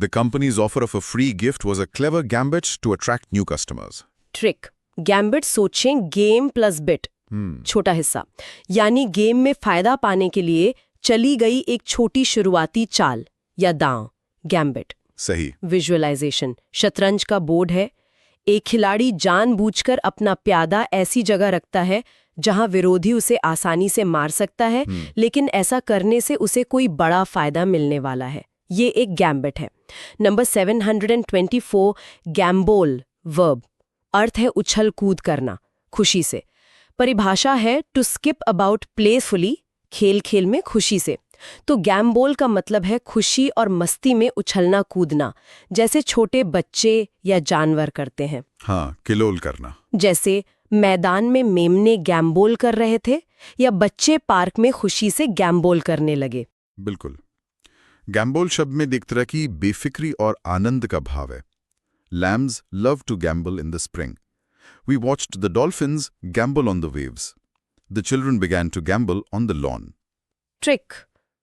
S3: the company's offer of a free gift was a clever gambit to attract new customers.
S1: Trick, gambit सोचें गेम प्लस बिट, छोटा हिस्सा, यानी गेम में फायदा पाने के लिए चली गई एक छोटी शुरुआती चाल या दांव, गैम्बिट।
S3: सही।
S1: विजुअलाइजेशन, शतरंज का बोर्ड है। एक खिलाड़ी जानबूझकर अपना प्यादा ऐसी जगह रखता है जहां विरोधी उसे आसानी से मार सकता है, लेकिन ऐसा करने से उसे कोई बड़ा फायदा मिलने वाला है। ये एक गैम्बिट है। नंबर 724, गैम्बोल, वर्ब, अर्थ है उछल कूद करना, खुशी से। परिभाषा है टू स्किप अबाउट प्लेफुली, खेल खेल में खुशी से। तो गैम्बोल का मतलब है खुशी और मस्ती में उछलना कूदना, जैसे छोटे बच्चे या जानवर करते हैं।
S3: हाँ, किलोल करना।
S1: जैसे मैदान में मेमने गैम्बोल कर रहे थे या बच्चे पार्क में खुशी से गैम्बोल करने लगे।
S3: बिल्कुल। गैम्बोल शब्द में एक तरह की बेफिक्री और आनंद का भाव है। Lambs love to gamble in the spring. We watched the dolphins gamble on the waves. The children began to gamble on the lawn.
S1: Trick,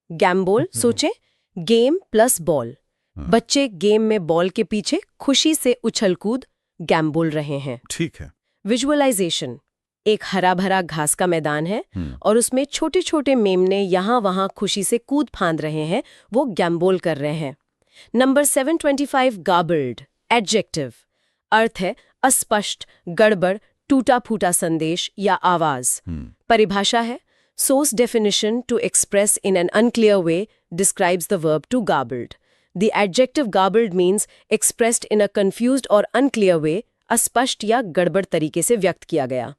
S1: gambol सोचें गेम प्लस बॉल। बच्चे गेम में बॉल के पीछे खुशी से उछल कूद गैम्बोल रहे हैं।
S3: ठीक है।
S1: विजुअलाइजेशन, एक हरा भरा घास का मैदान है और उसमें छोटे छोटे मेमने यहाँ वहाँ खुशी से कूद फांद रहे हैं, वो गैम्बोल कर रहे हैं। नंबर 725, गार्बल्ड, एडजेक्टिव, अर्थ है अस्पष्ट, गड़बड़, टूटा फूटा संदेश या आवाज। परिभाषा है source definition to express in an unclear way describes the verb to garbled. The adjective garbled means expressed in a confused और अनक्लियर वे, अस्पष्ट या गड़बड़ तरीके से व्यक्त किया गया।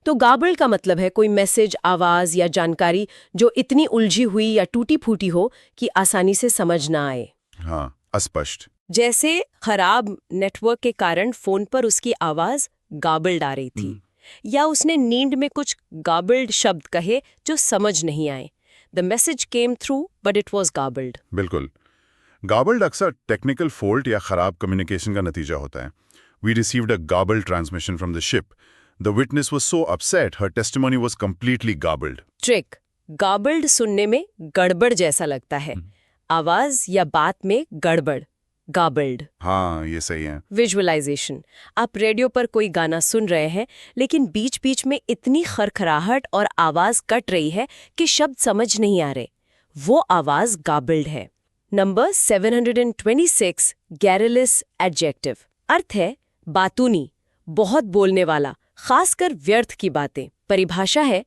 S1: तो गार्बल्ड का मतलब है कोई मैसेज, आवाज या जानकारी जो इतनी उलझी हुई या टूटी फूटी हो कि आसानी से समझ ना आए।
S3: हाँ, अस्पष्ट।
S1: जैसे खराब नेटवर्क के कारण फोन पर उसकी आवाज गार्बल्ड आ रही थी, या उसने नींद में कुछ गार्बल्ड शब्द कहे जो समझ नहीं आए। The message came through but it was garbled.
S3: बिल्कुल। गार्बल्ड अक्सर टेक्निकल फॉल्ट या खराब कम्युनिकेशन का नतीजा होता है। We received a garbled transmission from the ship. The witness was so upset, her testimony was completely garbled.
S1: Trick, garbled सुनने में गड़बड़ जैसा लगता है, आवाज या बात में गड़बड़, गार्बल्ड।
S3: हाँ, ये सही है।
S1: विजुअलाइजेशन, आप रेडियो पर कोई गाना सुन रहे हैं लेकिन बीच बीच में इतनी खरखराहट और आवाज कट रही है कि शब्द समझ नहीं आ रहे, वो आवाज गार्बल्ड है। नंबर 726, गैरलिस, एडजेक्टिव, अर्थ है बातूनी, बहुत बोलने वाला, खासकर व्यर्थ की बातें। परिभाषा है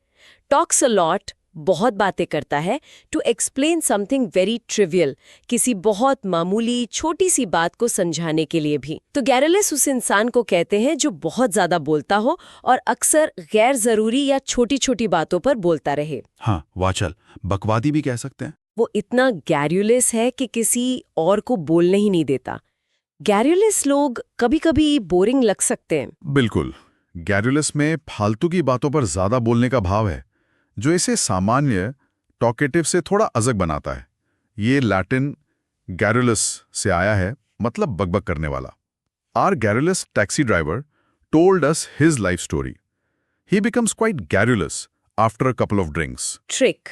S1: टॉक्स अ लॉट, बहुत बातें करता है, to explain something very trivial, किसी बहुत मामूली छोटी सी बात को समझाने के लिए भी। तो गैरलिस उस इंसान को कहते हैं जो बहुत ज्यादा बोलता हो और अक्सर गैर जरूरी या छोटी छोटी बातों पर बोलता रहे।
S5: हाँ, वाचल, बकवादी भी कह सकते हैं।
S1: वो इतना गैरुलस है कि किसी और को बोलने ही नहीं देता। गैरुलस लोग कभी कभी बोरिंग लग सकते हैं।
S3: बिल्कुल। गैरुलस में फालतू की बातों पर ज्यादा बोलने का भाव है, जो इसे सामान्य टॉकेटिव से थोड़ा अजग बनाता है। ये लैटिन गैरुलस से आया है, मतलब बकबक करने वाला। Our garrulous taxi driver told us his life story. He becomes quite garrulous after a couple of drinks.
S1: Trick,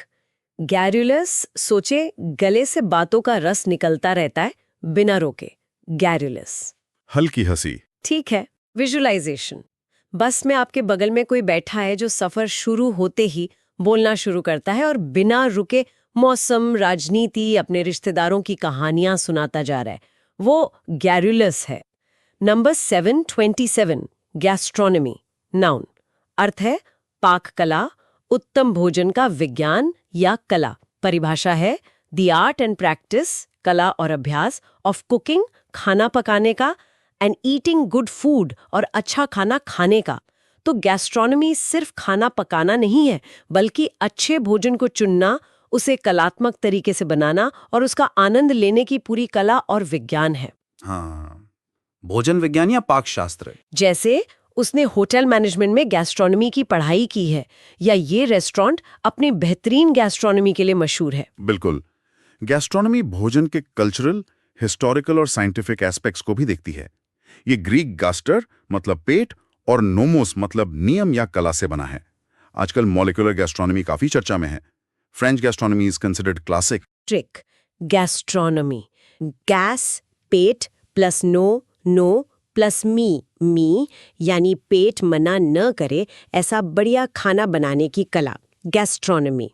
S1: garrulous सोचे गले से बातों का रस निकलता रहता है बिना रोके, गैरुलस।
S3: हल्की हंसी।
S1: ठीक है। विजुअलाइजेशन, बस में आपके बगल में कोई बैठा है जो सफर शुरू होते ही बोलना शुरू करता है और बिना रुके मौसम, राजनीति, अपने रिश्तेदारों की कहानियां सुनाता जा रहा है, वो गैरुलस है। नंबर 727, गैस्ट्रोनॉमी, नाउन, अर्थ है पाक कला, उत्तम भोजन का विज्ञान या कला। परिभाषा है द आर्ट एंड प्रैक्टिस, कला और अभ्यास, ऑफ कुकिंग, खाना पकाने का, एंड ईटिंग गुड फूड, और अच्छा खाना खाने का। तो गैस्ट्रोनॉमी सिर्फ खाना पकाना नहीं है, बल्कि अच्छे भोजन को चुनना, उसे कलात्मक तरीके से बनाना और उसका आनंद लेने की पूरी कला और विज्ञान है।
S4: हाँ, भोजन विज्ञान या पाकशास्त्र।
S1: जैसे उसने होटल मैनेजमेंट में गैस्ट्रोनॉमी की पढ़ाई की है, या ये रेस्टोरेंट अपनी बेहतरीन गैस्ट्रोनॉमी के लिए मशहूर है।
S4: बिल्कुल। गैस्ट्रोनॉमी भोजन के कल्चरल, हिस्टोरिकल और साइंटिफिक एस्पेक्ट्स को भी देखती है। ये ग्रीक गास्टर मतलब पेट और नोमोस मतलब नियम या कला से बना है। आजकल मॉलिक्यूलर गैस्ट्रोनॉमी काफी चर्चा में है। French gastronomy is considered classic.
S1: Trick gastronomy, gas पेट प्लस नो प्लस मी यानी पेट मना न करे ऐसा बढ़िया खाना बनाने की कला, गैस्ट्रोनॉमी।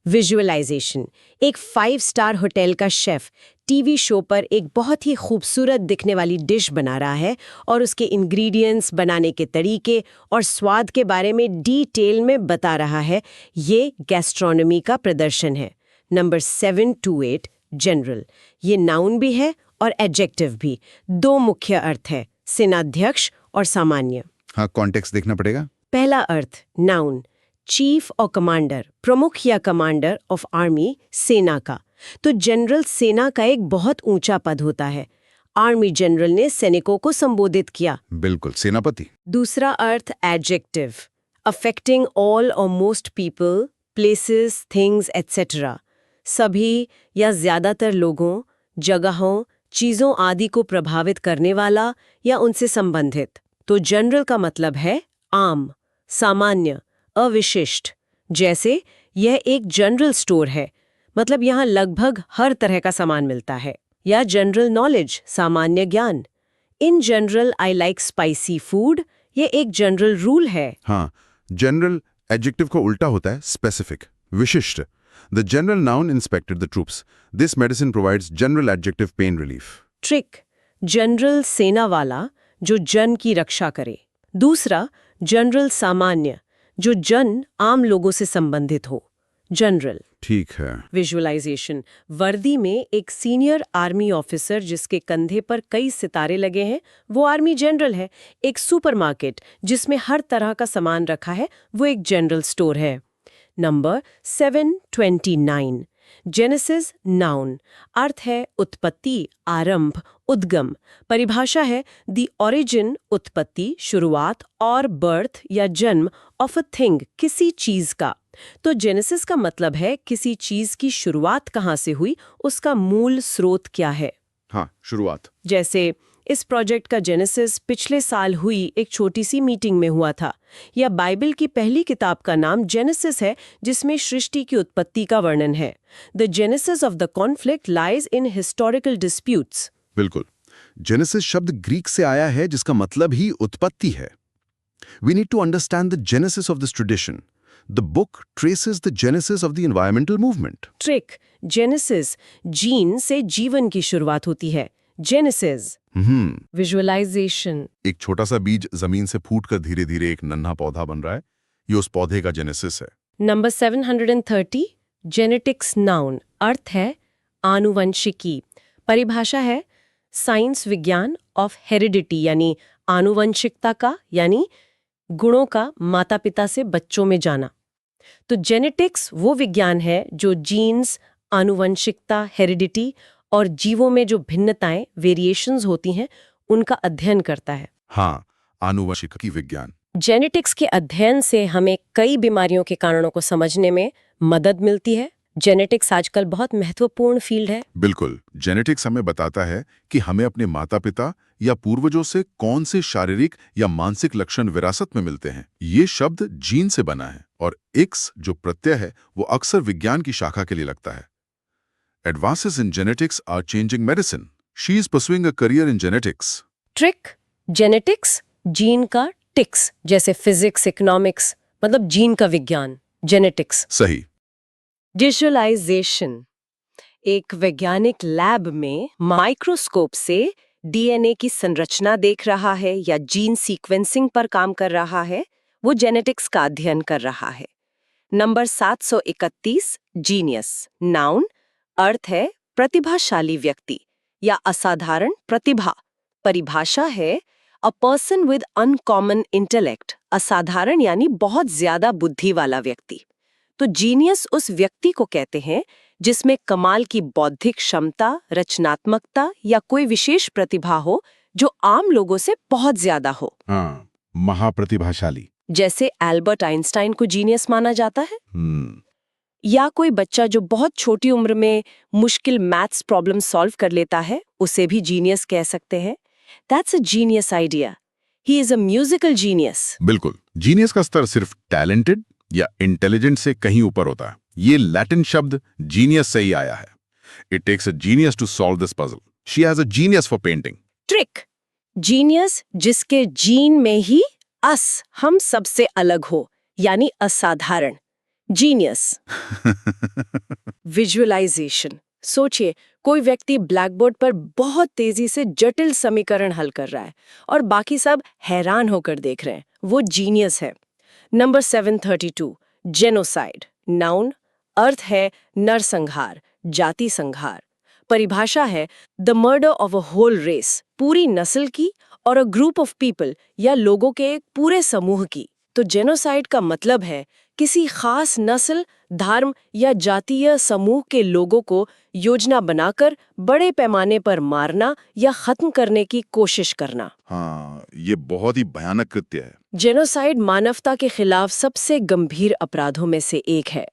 S1: विजुअलाइजेशन, एक 5 स्टार होटल का शेफ टीवी शो पर एक बहुत ही खूबसूरत दिखने वाली डिश बना रहा है और उसके इंग्रेडिएंट्स, बनाने के तरीके और स्वाद के बारे में डिटेल में बता रहा है। ये गैस्ट्रोनॉमी का प्रदर्शन है। नंबर 728 जनरल, ये नाउन भी है और एडजेक्टिव भी। 2 मुख्य अर्थ है, सेनाध्यक्ष और सामान्य।
S4: हाँ, कॉन्टेक्स्ट देखना पड़ेगा।
S1: पहला अर्थ नाउन, चीफ और कमांडर, प्रमुख या कमांडर ऑफ आर्मी, सेना का। तो जनरल सेना का एक बहुत ऊंचा पद होता है। आर्मी जनरल ने सैनिकों को संबोधित किया।
S4: बिल्कुल, सेनापति।
S1: दूसरा अर्थ एडजेक्टिव, अफेक्टिंग ऑल और most people, places, things etcetera, सभी या ज्यादातर लोगों, जगहों, चीजों आदि को प्रभावित करने वाला या उनसे संबंधित। तो जनरल का मतलब है आम, सामान्य, अविशिष्ट। जैसे यह एक जनरल स्टोर है, मतलब यहाँ लगभग हर तरह का सामान मिलता है। या जनरल नॉलेज, सामान्य ज्ञान। In general I like spicy food, ये एक जनरल रूल है।
S3: हाँ, जनरल एडजेक्टिव को उल्टा होता है स्पेसिफिक, विशिष्ट। The general noun inspected the troops. This medicine provides general adjective pain relief.
S1: Trick general सेना वाला, जो जन की रक्षा करे। दूसरा जनरल सामान्य, जो जन आम लोगों से संबंधित हो, जनरल।
S3: ठीक है।
S1: विजुअलाइजेशन, वर्दी में एक सीनियर आर्मी ऑफिसर जिसके कंधे पर कई सितारे लगे हैं, वो आर्मी जनरल है। एक सुपरमार्केट जिसमें हर तरह का सामान रखा है, वो एक जनरल स्टोर है। नंबर 729 जेनेसिस नाउन, अर्थ है उत्पत्ति, आरंभ, उद्गम। परिभाषा है द ओरिजिन, उत्पत्ति, शुरुआत, और बर्थ या जन्म ऑफ अ थिंग, किसी चीज का। तो जेनेसिस का मतलब है किसी चीज की शुरुआत कहाँ से हुई, उसका मूल स्रोत क्या है।
S3: हाँ, शुरुआत।
S1: जैसे इस प्रोजेक्ट का जेनेसिस पिछले साल हुई एक छोटी सी मीटिंग में हुआ था। या बाइबल की पहली किताब का नाम जेनेसिस है, जिसमें सृष्टि की उत्पत्ति का वर्णन है। The genesis of the conflict lies in historical disputes.
S3: बिल्कुल। जेनेसिस शब्द ग्रीक से आया है जिसका मतलब ही उत्पत्ति है। We need to understand the genesis of this tradition. The book traces the genesis of the environmental movement.
S1: Trick genesis, gene से जीवन की शुरुआत होती है, जेनेसिस। विजुअलाइजेशन,
S3: एक छोटा सा बीज जमीन से फूटकर धीरे धीरे एक नन्हा पौधा बन रहा है, ये उस पौधे का जेनेसिस है।
S1: नंबर 730 जेनेटिक्स नाउन, अर्थ है आनुवंशिकी। परिभाषा है साइंस विज्ञान ऑफ हेरिडिटी, यानी आनुवंशिकता का, यानी गुणों का माता पिता से बच्चों में जाना। तो जेनेटिक्स वो विज्ञान है जो जीन्स, आनुवंशिकता, हेरिडिटी और जीवों में जो भिन्नताएं, वेरिएशंस होती हैं, उनका अध्ययन करता है।
S3: हाँ, आनुवंशिकी विज्ञान।
S1: जेनेटिक्स के अध्ययन से हमें कई बीमारियों के कारणों को समझने में मदद मिलती है। जेनेटिक्स आजकल बहुत महत्वपूर्ण फील्ड है।
S3: बिल्कुल। जेनेटिक्स हमें बताता है कि हमें अपने माता पिता या पूर्वजों से कौन से शारीरिक या मानसिक लक्षण विरासत में मिलते हैं। ये शब्द जीन से बना है, और एक्स जो प्रत्यय है वो अक्सर विज्ञान की शाखा के लिए लगता है। Advances in genetics are changing medicine. She is pursuing a career in genetics.
S1: Trick genetics, gene का टिक्स, जैसे फिजिक्स, इकोनॉमिक्स, मतलब जीन का विज्ञान, जेनेटिक्स।
S3: सही।
S1: विजुअलाइजेशन, एक वैज्ञानिक लैब में माइक्रोस्कोप से डीएनए की संरचना देख रहा है या जीन सीक्वेंसिंग पर काम कर रहा है, वो जेनेटिक्स का अध्ययन कर रहा है। नंबर 731 जीनियस नाउन, अर्थ है प्रतिभाशाली व्यक्ति या असाधारण प्रतिभा। परिभाषा है a person with uncommon intellect, असाधारण यानी बहुत ज्यादा बुद्धि वाला व्यक्ति। तो जीनियस उस व्यक्ति को कहते हैं जिसमें कमाल की बौद्धिक क्षमता, रचनात्मकता या कोई विशेष प्रतिभा हो जो आम लोगों से बहुत ज्यादा हो।
S3: हाँ, महाप्रतिभाशाली।
S1: जैसे एल्बर्ट आइंस्टाइन को जीनियस माना जाता है, या कोई बच्चा जो बहुत छोटी उम्र में मुश्किल मैथ्स प्रॉब्लम सॉल्व कर लेता है, उसे भी जीनियस कह सकते हैं। That's a genius idea. He is a musical genius.
S3: बिल्कुल, जीनियस का स्तर सिर्फ टैलेंटेड या इंटेलिजेंट से कहीं ऊपर होता है। ये लैटिन शब्द जीनियस से ही आया है। It takes a genius to solve this puzzle. She has a genius for painting.
S1: Trick, genius जिसके जीन में ही अस, हम सबसे अलग हो, यानी असाधारण, जीनियस। विजुअलाइजेशन, सोचिए कोई व्यक्ति ब्लैकबोर्ड पर बहुत तेजी से जटिल समीकरण हल कर रहा है और बाकी सब हैरान होकर देख रहे हैं, वो जीनियस है। Number 732, genocide. नाउन, अर्थ है नरसंहार, जाति संहार। परिभाषा है the murder of a whole race, पूरी नस्ल की और अ ग्रुप ऑफ पीपल या लोगों के एक पूरे समूह की। तो जेनोसाइड का मतलब है किसी खास नस्ल, धर्म या जातीय समूह के लोगों को योजना बनाकर बड़े पैमाने पर मारना या खत्म करने की कोशिश करना।
S3: हाँ, ये बहुत ही भयानक कृत्य है।
S1: जेनोसाइड मानवता के खिलाफ सबसे गंभीर अपराधों में से एक है।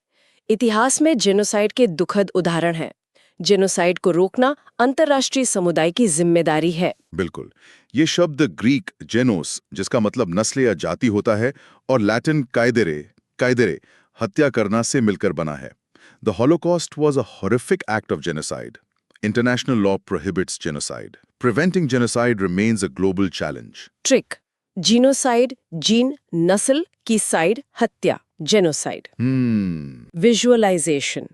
S1: इतिहास में जेनोसाइड के दुखद उदाहरण हैं। जेनोसाइड को रोकना अंतर्राष्ट्रीय समुदाय की जिम्मेदारी है।
S3: बिल्कुल, ये शब्द ग्रीक जेनोस, जिसका मतलब नस्ल या जाति होता है, और लैटिन काइदेरे, हत्या करना से मिलकर बना है। The Holocaust was a horrific act of genocide. International law prohibits genocide. Preventing genocide remains a global challenge.
S1: Trick, genocide, gene नस्ल की साइड, हत्या, जेनोसाइड। विजुअलाइजेशन,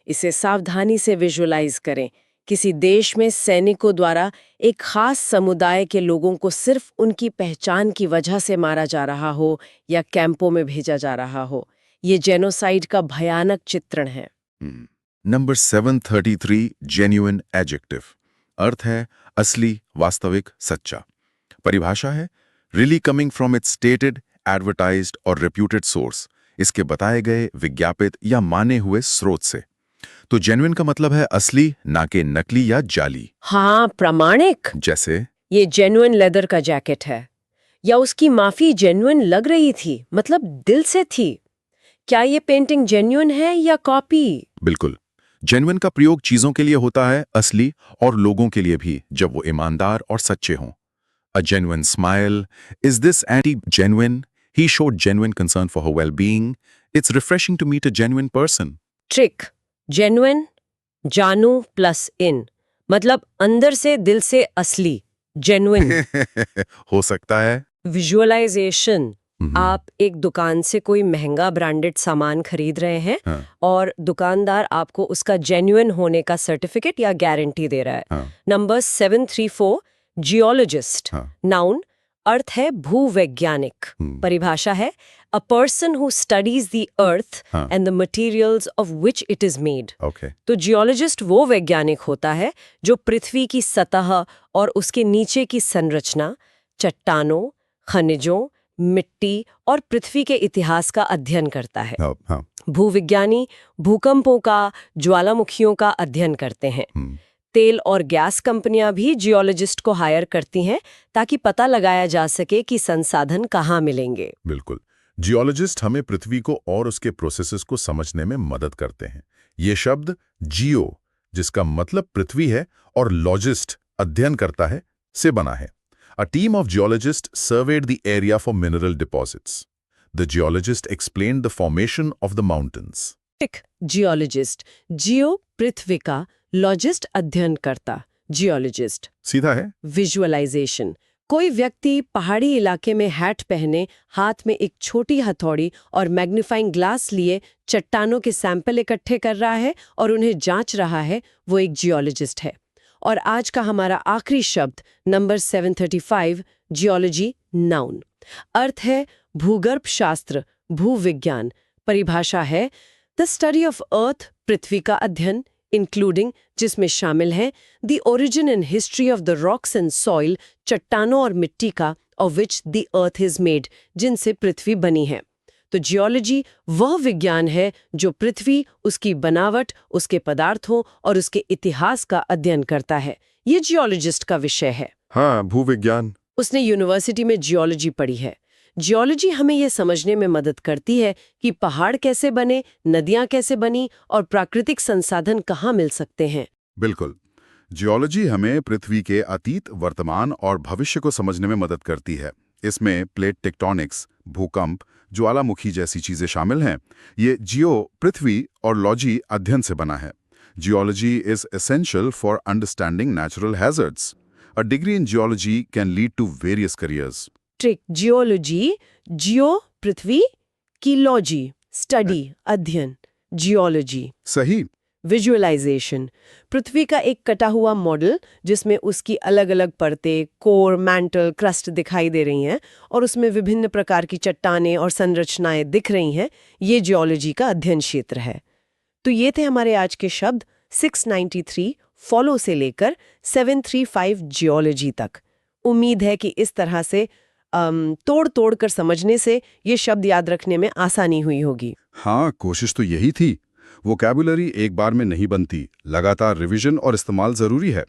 S1: इसे सावधानी से विजुअलाइज करें। किसी देश में सैनिकों द्वारा एक खास समुदाय के लोगों को सिर्फ उनकी पहचान की वजह से मारा जा रहा हो या कैंपों में भेजा जा रहा हो, ये जेनोसाइड का भयानक चित्रण है।
S3: Number 733, genuine adjective. अर्थ है असली, वास्तविक, सच्चा। परिभाषा है really coming from its stated, advertised और रेप्यूटेड सोर्स, इसके बताए गए, विज्ञापित या माने हुए स्रोत से। तो जेन्युइन का मतलब है असली, ना कि नकली या जाली।
S1: हाँ, प्रामाणिक।
S3: जैसे
S1: ये जेन्युइन लेदर का जैकेट है, या उसकी माफी जेन्युइन लग रही थी, मतलब दिल से थी। क्या ये पेंटिंग जेन्युइन है या कॉपी?
S3: बिल्कुल, जेन्युइन का प्रयोग चीजों के लिए होता है, असली, और लोगों के लिए भी, जब वो ईमानदार और सच्चे हों। A genuine smile. Is this anti-genuine? He showed genuine concern for her well-being. It's refreshing to meet a genuine person.
S1: Trick, genuine, जानू प्लस इन, मतलब अंदर से, दिल से असली, जेन्युइन।
S3: हो सकता है।
S1: विजुअलाइजेशन, आप एक दुकान से कोई महंगा ब्रांडेड सामान खरीद रहे हैं,
S3: हाँ।
S1: और दुकानदार आपको उसका जेन्युइन होने का सर्टिफिकेट या गारंटी दे रहा है।
S3: हाँ।
S1: Number 734, geologist.
S3: हाँ।
S1: नाउन, अर्थ है भूवैज्ञानिक। परिभाषा है a person who studies the earth
S3: हाँ।
S1: And the materials of which it is made.
S3: Okay.
S1: तो जियोलॉजिस्ट वो वैज्ञानिक होता है जो पृथ्वी की सतह और उसके नीचे की संरचना, चट्टानों, खनिजों, मिट्टी और पृथ्वी के इतिहास का अध्ययन करता है।
S3: हाँ।
S1: भूविज्ञानी भूकंपों का, ज्वालामुखियों का अध्ययन करते हैं। तेल और गैस कंपनियां भी जियोलॉजिस्ट को हायर करती हैं ताकि पता लगाया जा सके कि संसाधन कहाँ मिलेंगे।
S3: बिल्कुल, जियोलॉजिस्ट हमें पृथ्वी को और उसके प्रोसेसेस को समझने में मदद करते हैं। ये शब्द जियो, जिसका मतलब पृथ्वी है, और लॉजिस्ट, अध्ययन करता है, से बना है। A team of geologists surveyed the area for mineral deposits. The geologist explained the formation of the mountains.
S1: Geologist, geo पृथ्वी का, लॉजिस्ट अध्ययन करता, जियोलॉजिस्ट।
S3: सीधा है।
S1: विजुअलाइजेशन, कोई व्यक्ति पहाड़ी इलाके में हैट पहने, हाथ में एक छोटी हथौड़ी और मैग्नीफाइंग ग्लास लिए चट्टानों के सैंपल इकट्ठे कर रहा है और उन्हें जांच रहा है, वो एक जियोलॉजिस्ट है। और आज का हमारा आखिरी शब्द नंबर 735, जियोलॉजी, नाउन। अर्थ है भूगर्भ शास्त्र, भूविज्ञान। परिभाषा है द स्टडी ऑफ अर्थ, पृथ्वी का अध्ययन, इंक्लूडिंग, जिसमें शामिल है the origin and history of the rocks and soil, चट्टानों और मिट्टी का, of which the earth is made, जिनसे पृथ्वी बनी है। तो जियोलॉजी वह विज्ञान है जो पृथ्वी, उसकी बनावट, उसके पदार्थों और उसके इतिहास का अध्ययन करता है। ये जियोलॉजिस्ट का विषय है।
S6: हाँ, भूविज्ञान।
S1: उसने यूनिवर्सिटी में जियोलॉजी पढ़ी है। जियोलॉजी हमें यह समझने में मदद करती है कि पहाड़ कैसे बने, नदियां कैसे बनी और प्राकृतिक संसाधन कहाँ मिल सकते हैं।
S4: बिल्कुल। जियोलॉजी हमें पृथ्वी के अतीत, वर्तमान और भविष्य को समझने में मदद करती है। इसमें प्लेट टेक्टोनिक्स, भूकंप, ज्वालामुखी जैसी चीजें शामिल हैं। ये जियो पृथ्वी और लॉजी अध्ययन से बना है। Geology is essential for understanding natural hazards. A degree in geology can lead to various careers.
S1: Trick geology, geo पृथ्वी की लॉजी स्टडी अध्ययन, जियोलॉजी।
S4: सही।
S1: विजुअलाइजेशन, पृथ्वी का एक कटा हुआ मॉडल जिसमें उसकी अलग अलग परतें, कोर, मैंटल, क्रस्ट दिखाई दे रही हैं और उसमें विभिन्न प्रकार की चट्टानें और संरचनाएं दिख रही हैं, ये जियोलॉजी का अध्ययन क्षेत्र है। तो ये थे हमारे आज के शब्द 693 फॉलो से लेकर 735 जियोलॉजी तक। उम्मीद है कि इस तरह से तोड़ कर समझने से ये शब्द याद रखने में आसानी हुई होगी।
S4: हाँ, कोशिश तो यही थी। वोकैबुलरी एक बार में नहीं बनती, लगातार रिवीजन और इस्तेमाल जरूरी है।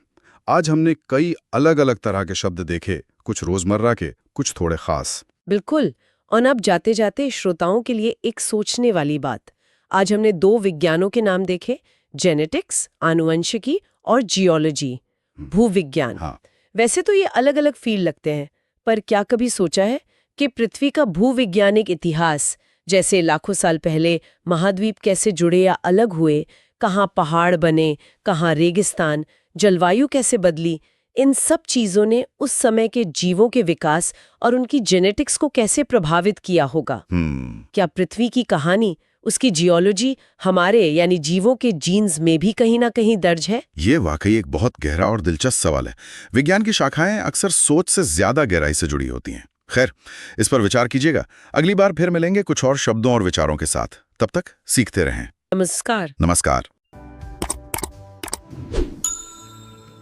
S4: आज हमने कई अलग अलग तरह के शब्द देखे, कुछ रोजमर्रा के, कुछ थोड़े खास।
S1: बिल्कुल। और अब जाते जाते श्रोताओं के लिए एक सोचने वाली बात। आज हमने 2 विज्ञानों के नाम देखे, जेनेटिक्स, आनुवंशिकी, और जियोलॉजी, भूविज्ञान।
S4: हाँ।
S1: वैसे तो ये अलग अलग फील्ड लगते हैं, पर क्या कभी सोचा है कि पृथ्वी का भूविज्ञानिक इतिहास, जैसे लाखों साल पहले महाद्वीप कैसे जुड़े या अलग हुए, कहाँ पहाड़ बने, कहाँ रेगिस्तान, जलवायु कैसे बदली, इन सब चीजों ने उस समय के जीवों के विकास और उनकी जेनेटिक्स को कैसे प्रभावित किया होगा? क्या पृथ्वी की कहानी, उसकी जियोलॉजी हमारे यानी जीवों के जीन्स में भी कहीं ना कहीं दर्ज है?
S4: ये वाकई एक बहुत गहरा और दिलचस्प सवाल है। विज्ञान की शाखाएं अक्सर सोच से ज्यादा गहराई से जुड़ी होती हैं। खैर, इस पर विचार कीजिएगा। अगली बार फिर मिलेंगे कुछ और शब्दों और विचारों के साथ। तब तक सीखते रहें।
S1: नमस्कार।
S4: नमस्कार।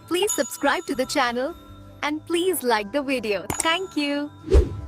S7: Please subscribe to the channel and please like the video. Thank you.